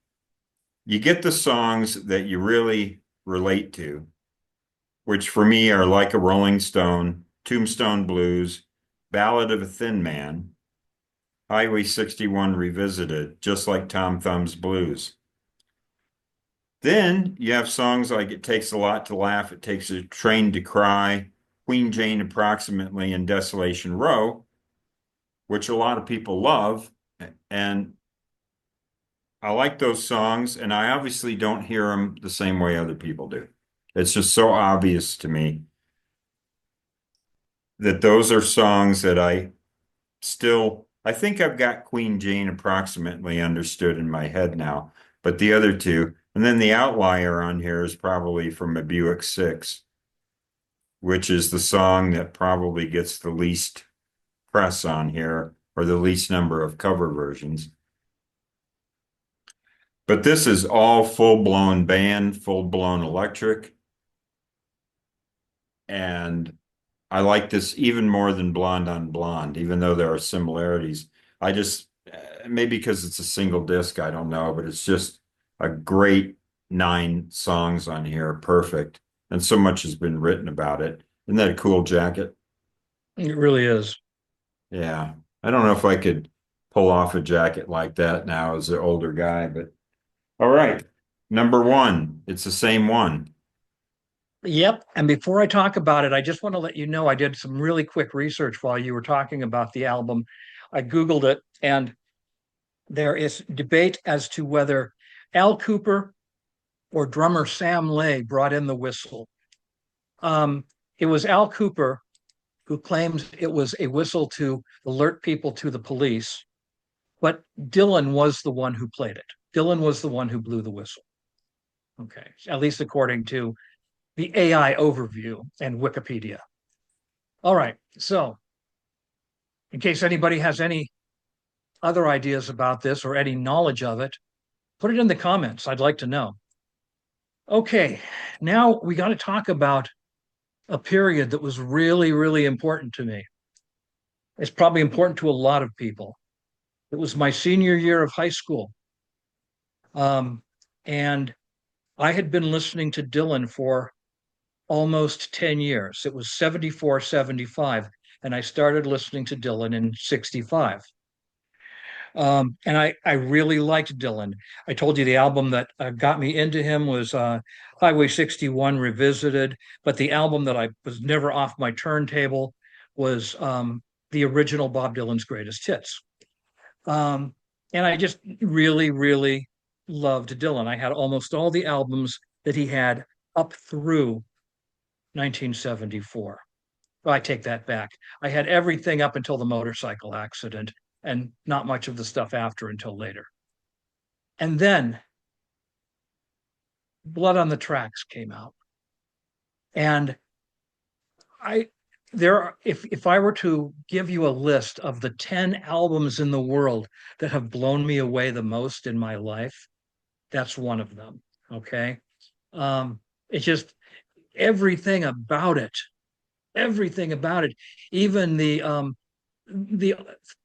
you get the songs that you really relate to, which for me are Like a Rolling Stone, Tombstone Blues, Ballad of a Thin Man, Highway 61 Revisited, just like Tom Thumb's Blues. Then you have songs like It Takes a Lot to Laugh, It Takes a Train to Cry, Queen Jane Approximately, and Desolation Row, which a lot of people love. And I like those songs, and I obviously don't hear them the same way other people do. It's just so obvious to me that those are songs that I think I've got Queen Jane approximately understood in my head now, but the other two, and then the outlier on here is probably from a Buick 6, which is the song that probably gets the least press on here or the least number of cover versions. But this is all full-blown band, full-blown electric. And I like this even more than Blonde on Blonde, even though there are similarities. I just, maybe because it's a single disc, I don't know, but it's just a great 9 songs on here. Perfect. And so much has been written about it. Isn't that a cool jacket? It really is. Yeah. I don't know if I could pull off a jacket like that now as an older guy, but all right. Number one, it's the same one. Yep. And before I talk about it, I just want to let you know I did some really quick research while you were talking about the album. I Googled it, and there is debate as to whether Al Cooper or drummer Sam Lay brought in the whistle. Um, it was Al Cooper who claimed it was a whistle to alert people to the police, but Dylan was the one who played it. Dylan was the one who blew the whistle. Okay, at least according to the AI overview and Wikipedia. All right, so in case anybody has any other ideas about this or any knowledge of it, put it in the comments. I'd like to know. Okay, now we got to talk about a period that was really, really important to me. It's probably important to a lot of people. It was my senior year of high school. Um, and I had been listening to Dylan for almost 10 years. It was 74, 75, and I started listening to Dylan in 65. And I really liked Dylan. I told you the album that got me into him was Highway 61 Revisited, but the album that I was never off my turntable was the original Bob Dylan's Greatest Hits. Um, and I just really, really loved Dylan. I had almost all the albums that he had up through 1974. Well, I take that back. I had everything up until the motorcycle accident and not much of the stuff after until later. And then Blood on the Tracks came out. And I there are, if I were to give you a list of the 10 albums in the world that have blown me away the most in my life, that's one of them. Okay. It's just everything about it, everything about it, even the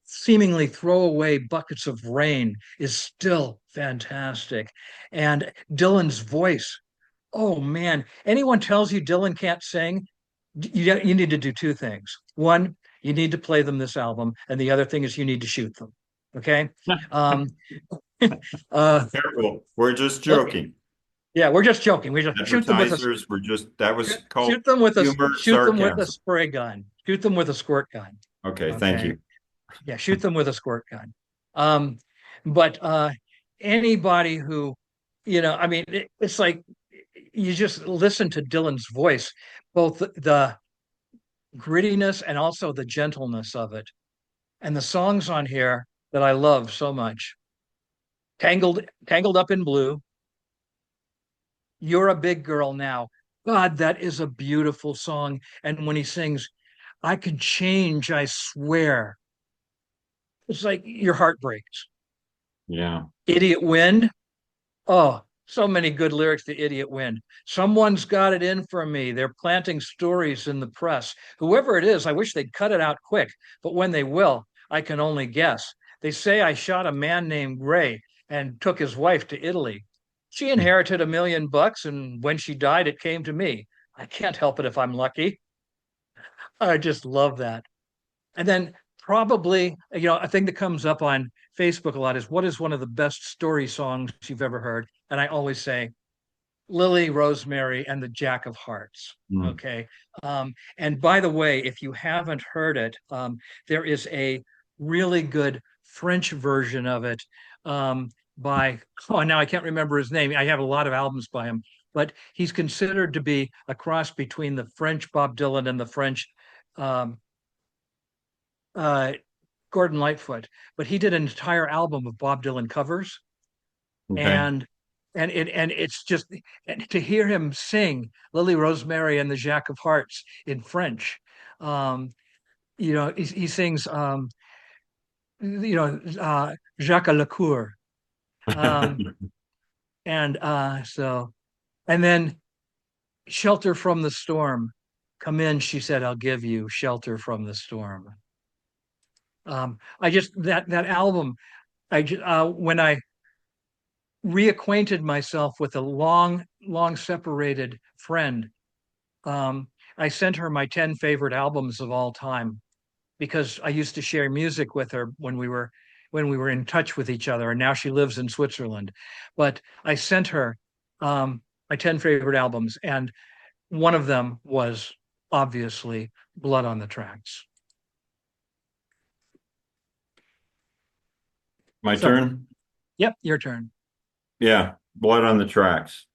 seemingly throwaway buckets of rain is still fantastic. And Dylan's voice, oh man, anyone tells you Dylan can't sing, you need to do two things. One, you need to play them this album, and the other thing is you need to shoot them. Okay. Um, Careful. We're just look, joking. yeah, we're just joking. We just shoot them with a Advertisers were just, that was called shoot them with a humor shoot them with a sarcasm. spray gun. Shoot them with a squirt gun. Okay, thank Okay. you. Yeah, shoot them with a squirt gun. Um, but anybody who, I mean, it's like you just listen to Dylan's voice, both the grittiness and also the gentleness of it. And the songs on here that I love so much. Tangled Up in Blue, You're a Big Girl Now. God, that is a beautiful song. And when he sings, I could change, I swear. It's like your heart breaks. Yeah. Idiot Wind. Oh, so many good lyrics to Idiot Wind. Someone's got it in for me. They're planting stories in the press. Whoever it is, I wish they'd cut it out quick. But when they will, I can only guess. They say I shot a man named Ray and took his wife to Italy. She inherited $1 million, and when she died, it came to me. I can't help it if I'm lucky. I just love that. And then probably, a thing that comes up on Facebook a lot is what is one of the best story songs you've ever heard? And I always say Lily, Rosemary, and the Jack of Hearts. Mm. Okay. And by the way, if you haven't heard it, there is a really good French version of it by, oh, now I can't remember his name. I have a lot of albums by him, but he's considered to be a cross between the French Bob Dylan and the French um, uh, Gordon Lightfoot. But he did an entire album of Bob Dylan covers, Okay. and it's just to hear him sing Lily Rosemary and the Jack of Hearts in French. Um, he sings Jacques Lecour. Um, and and then Shelter from the Storm. Come in, she said, I'll give you shelter from the storm. I just that album, when I reacquainted myself with a long separated friend. I sent her my 10 favorite albums of all time because I used to share music with her when we were in touch with each other, and now she lives in Switzerland. But I sent her my 10 favorite albums, and one of them was obviously Blood on the Tracks. My So, turn? yep, your turn. Yeah, Blood on the Tracks.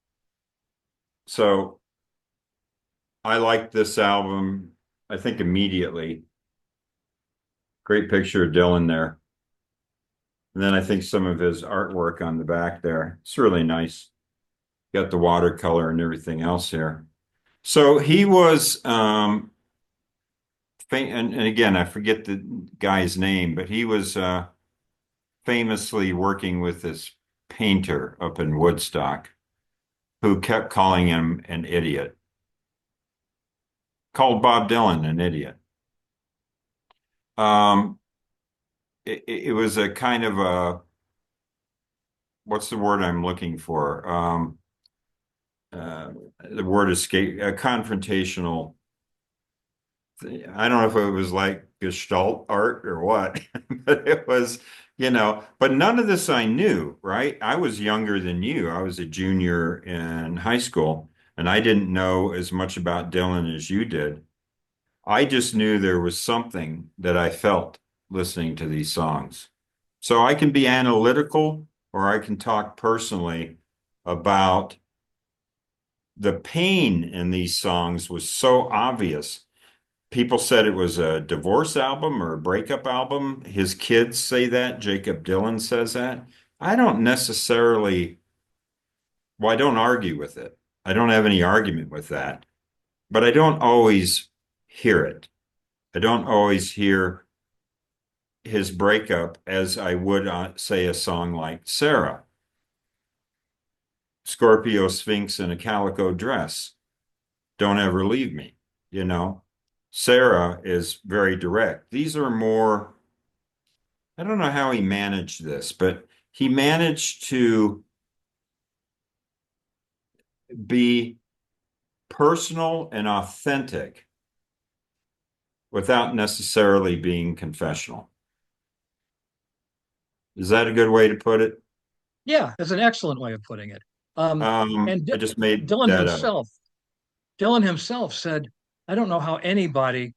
So I liked this album, I think immediately. Great picture of Dylan there. And then I think some of his artwork on the back there. It's really nice. Got the watercolor and everything else here. So he was and again, I forget the guy's name, but he was famously working with this painter up in Woodstock who kept calling him an idiot, called Bob Dylan an idiot. Um, it was a kind of a, what's the word I'm looking for? Uh, the word escape, a confrontational. I don't know if it was like Gestalt art or what, but it was, but none of this I knew, right? I was younger than you. I was a junior in high school, and I didn't know as much about Dylan as you did. I just knew there was something that I felt listening to these songs. So I can be analytical or I can talk personally about the pain in these songs was so obvious. People said it was a divorce album or a breakup album. His kids say that. Jacob Dylan says that. I don't necessarily, well, I don't argue with it. I don't have any argument with that, but I don't always hear it. I don't always hear his breakup as I would say a song like Sarah, Scorpio Sphinx in a calico dress. Don't ever leave me, you know. Sarah is very direct. These are more, I don't know how he managed this, but he managed to be personal and authentic without necessarily being confessional. Is that a good way to put it? Yeah, that's an excellent way of putting it. Um, and I just made Dylan that up. himself, Dylan himself said, "I don't know how anybody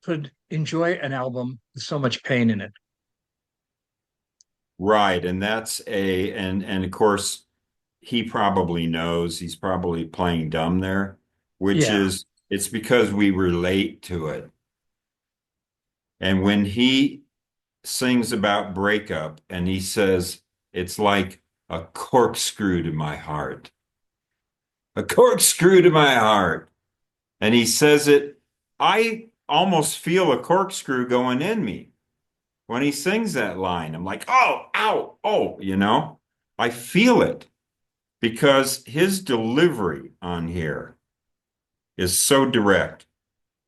could enjoy an album with so much pain in it." Right. And that's and of course, he probably knows he's probably playing dumb there, which Yeah, is it's because we relate to it. And when he sings about breakup and he says, it's like a corkscrew to my heart, a corkscrew to my heart. And he says it, I almost feel a corkscrew going in me when he sings that line. I'm like, oh, ow, oh, I feel it because his delivery on here is so direct.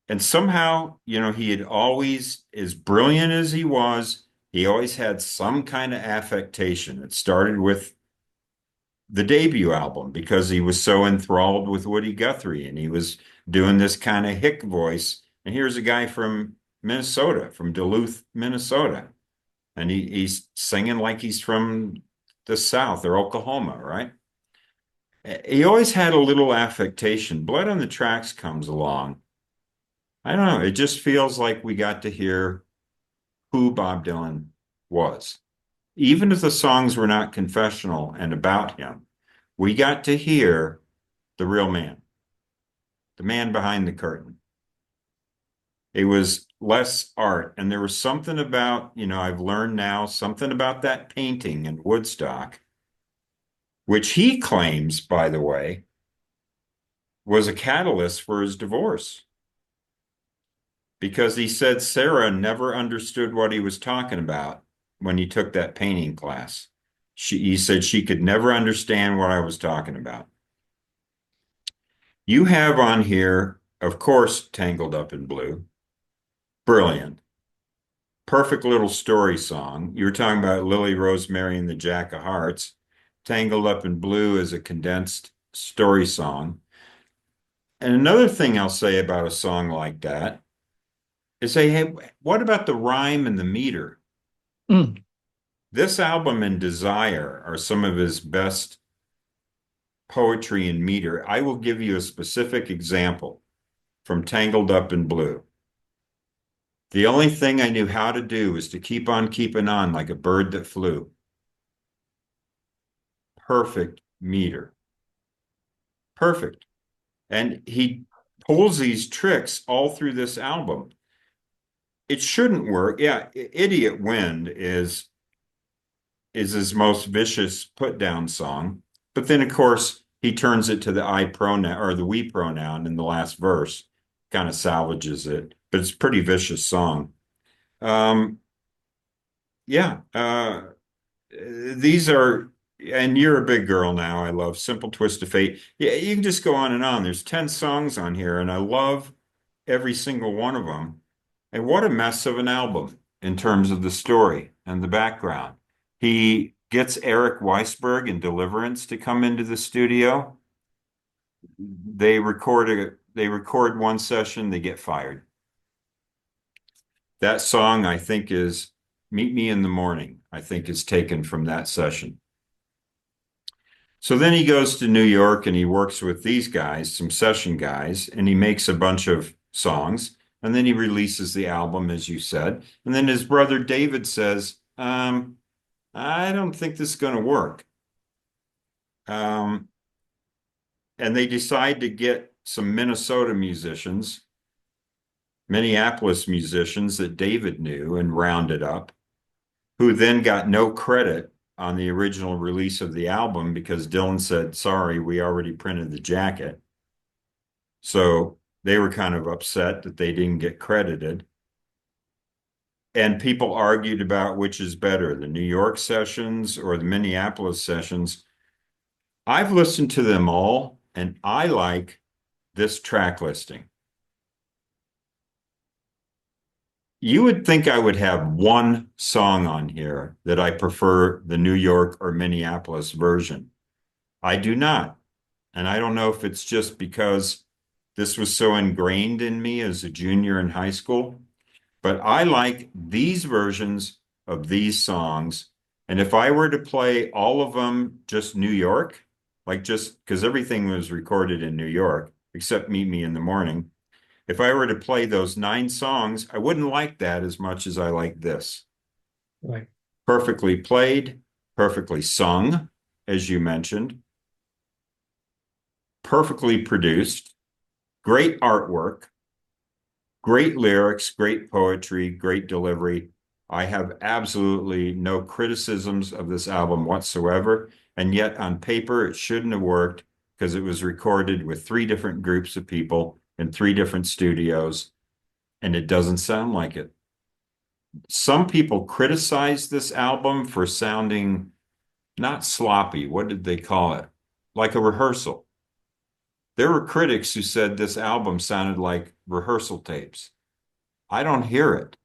And somehow, he had always, as brilliant as he always had some kind of affectation. It started with the debut album because he was so enthralled with Woody Guthrie and he was doing this kind of hick voice. And here's a guy from Minnesota, from Duluth, Minnesota. And he's singing like he's from the South or Oklahoma, right? He always had a little affectation. Blood on the Tracks comes along. I don't know. It just feels like we got to hear who Bob Dylan was. Even if the songs were not confessional and about him, we got to hear the real man, the man behind the curtain. It was less art. And there was something about, I've learned now something about that painting in Woodstock, which he claims, by the way, was a catalyst for his divorce because he said Sarah never understood what he was talking about when he took that painting class. He said she could never understand what I was talking about. You have on here, of course, Tangled Up in Blue. Brilliant. Perfect little story song. You were talking about Lily Rosemary and the Jack of Hearts. Tangled Up in Blue is a condensed story song. And another thing I'll say about a song like that is say, hey, what about the rhyme and the meter? mm, This album and Desire are some of his best poetry and meter. I will give you a specific example from Tangled Up in Blue. The only thing I knew how to do was to keep on keeping on like a bird that flew. Perfect meter. Perfect. And he pulls these tricks all through this album. It shouldn't work. Yeah, Idiot Wind is his most vicious put down song. But then, of course, he turns it to the I pronoun or the we pronoun in the last verse, kind of salvages it. But it's a pretty vicious song. Yeah. these are, and you're a big girl now. I love Simple Twist of Fate. Yeah, you can just go on and on. There's 10 songs on here, and I love every single one of them. And what a mess of an album in terms of the story and the background. He gets Eric Weisberg and Deliverance to come into the studio. They record one session, they get fired. That song, I think, is Meet Me in the Morning, I think is taken from that session. So then he goes to New York and he works with these guys, some session guys, and he makes a bunch of songs. And then he releases the album, as you said. And then his brother David says, I don't think this is going to work. And they decide to get some Minnesota musicians, Minneapolis musicians that David knew and rounded up, who then got no credit on the original release of the album because Dylan said, sorry, we already printed the jacket. So they were kind of upset that they didn't get credited. And people argued about which is better, the New York sessions or the Minneapolis sessions. I've listened to them all, and I like this track listing. You would think I would have one song on here that I prefer the New York or Minneapolis version. I do not. And I don't know if it's just because this was so ingrained in me as a junior in high school, but I like these versions of these songs. And if I were to play all of them just New York, like just because everything was recorded in New York, except Meet Me in the Morning, if I were to play those 9 songs, I wouldn't like that as much as I like this. Right. Perfectly played, perfectly sung, as you mentioned, perfectly produced, great artwork, great lyrics, great poetry, great delivery. I have absolutely no criticisms of this album whatsoever. And yet on paper, it shouldn't have worked because it was recorded with 3 different groups of people in 3 different studios, and it doesn't sound like it. Some people criticize this album for sounding not sloppy. What did they call it? Like a rehearsal. There were critics who said this album sounded like rehearsal tapes. I don't hear it,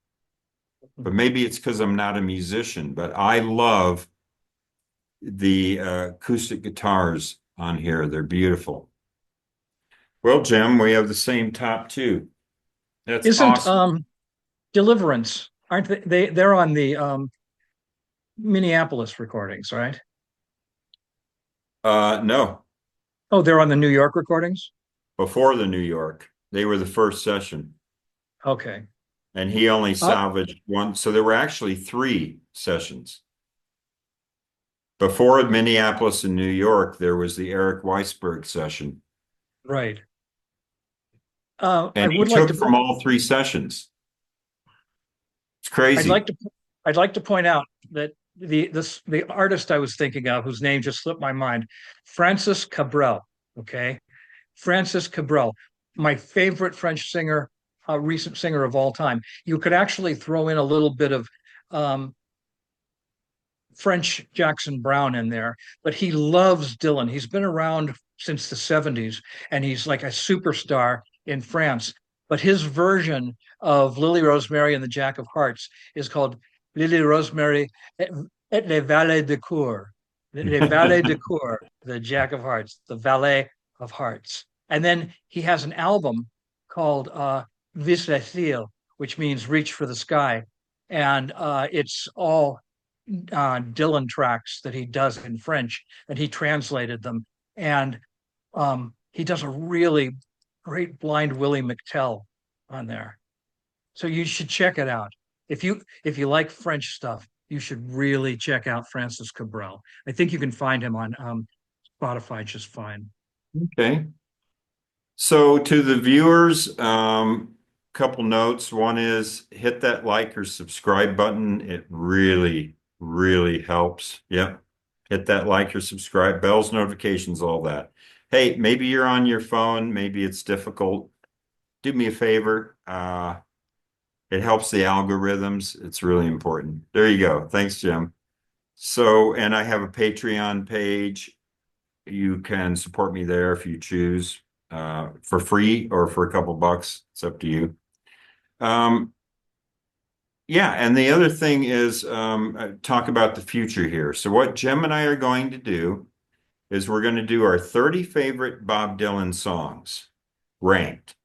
but maybe it's because I'm not a musician, but I love the acoustic guitars on here. They're beautiful. Well, Jim, we have the same top 2. That's Isn't awesome. Deliverance, aren't they're on the Minneapolis recordings, right? No, Oh, they're on the New York recordings? before the New York. They were the first session. Okay. And he only Uh, salvaged one. So there were actually 3 sessions. Before Minneapolis and New York, there was the Eric Weisberg session. right. I And he would like took to from all 3 sessions. It's I'd like crazy. to I'd like to point out that the artist I was thinking of, whose name just slipped my mind, Francis Cabrel. Okay, Francis Cabrel, my favorite French singer, recent singer of all time. You could actually throw in a little bit of um, French Jackson Brown in there, but he loves Dylan. He's been around since the 70s and he's like a superstar in France. But his version of Lily Rosemary and the Jack of Hearts is called Lily Rosemary et les valets de cour. Les valets de cour, the Jack of Hearts, the valet of hearts. And then he has an album called Vis le ciel, which means reach for the sky. And it's all Dylan tracks that he does in French, and he translated them. And he does a really great Blind Willie McTell on there. So you should check it out. If you like French stuff, you should really check out Francis Cabrel. I think you can find him on Spotify just fine. Okay. So to the viewers, couple notes. One is hit that like or subscribe button. It really, really helps. Yep. Hit that like or subscribe, bells, notifications, all that. Hey, maybe you're on your phone. Maybe it's difficult. Do me a favor. It helps the algorithms. It's really important. There you go. Thanks, Jim. So, and I have a Patreon page. You can support me there if you choose, for free or for a couple bucks. It's up to you. Um, yeah, and the other thing is talk about the future here. So what Jim and I are going to do is we're going to do our 30 favorite Bob Dylan songs ranked.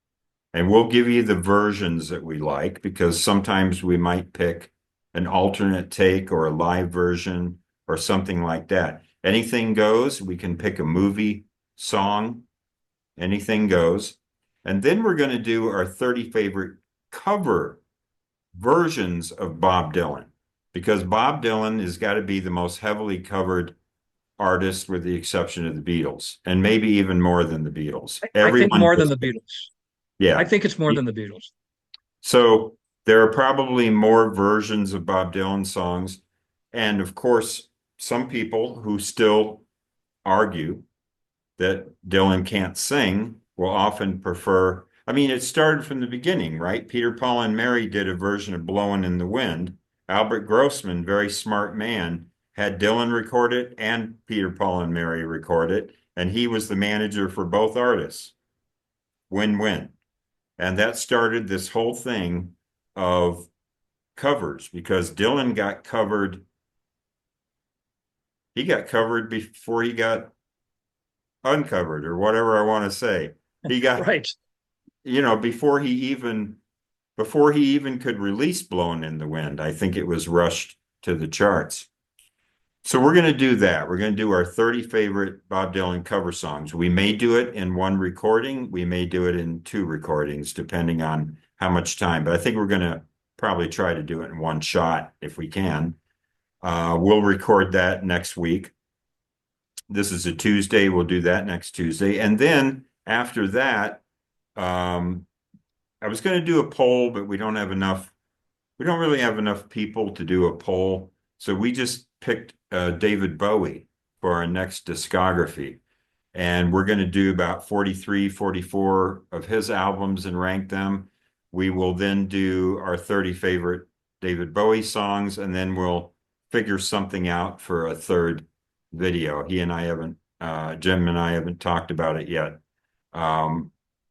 And we'll give you the versions that we like because sometimes we might pick an alternate take or a live version or something like that. Anything goes. We can pick a movie song. Anything goes. And then we're going to do our 30 favorite cover versions of Bob Dylan because Bob Dylan has got to be the most heavily covered artist with the exception of the Beatles and maybe even more than the Beatles. I think Everyone more than does. the Beatles. I Yeah. think it's more than the Beatles. So there are probably more versions of Bob Dylan songs. And of course, some people who still argue that Dylan can't sing will often prefer. I mean, it started from the beginning, right? Peter, Paul, and Mary did a version of Blowin' in the Wind. Albert Grossman, very smart man, had Dylan record it and Peter, Paul, and Mary record it. And he was the manager for both artists. Win-win. And that started this whole thing of covers because Dylan got covered. He got covered before he got uncovered or whatever I want to say. He got, Right. before he even could release Blowing in the Wind, I think it was rushed to the charts. So we're going to do that. We're going to do our 30 favorite Bob Dylan cover songs. We may do it in one recording. We may do it in two recordings, depending on how much time. But I think we're going to probably try to do it in one shot if we can. We'll record that next week. This is a Tuesday. We'll do that next Tuesday. And then after that, I was going to do a poll, but we don't really have enough people to do a poll. So we just picked David Bowie for our next discography. And we're going to do about 43, 44 of his albums and rank them. We will then do our 30 favorite David Bowie songs, and then we'll figure something out for a third video. Jim and I haven't talked about it yet,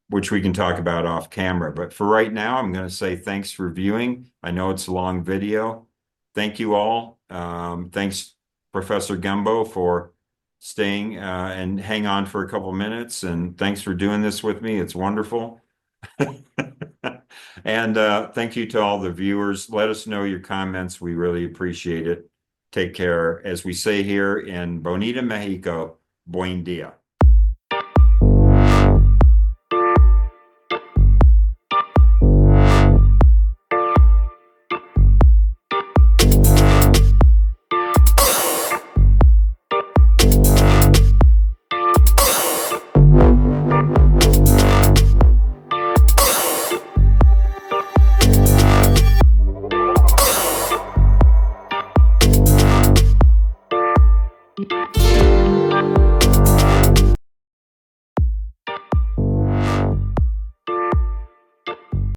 which we can talk about off camera. But for right now, I'm going to say thanks for viewing. I know it's a long video. Thank you all. Thanks, Professor Gumbo, for staying and hang on for a couple minutes. And thanks for doing this with me. It's wonderful. And thank you to all the viewers. Let us know your comments. We really appreciate it. Take care. As we say here in Bonita, Mexico, buen dia.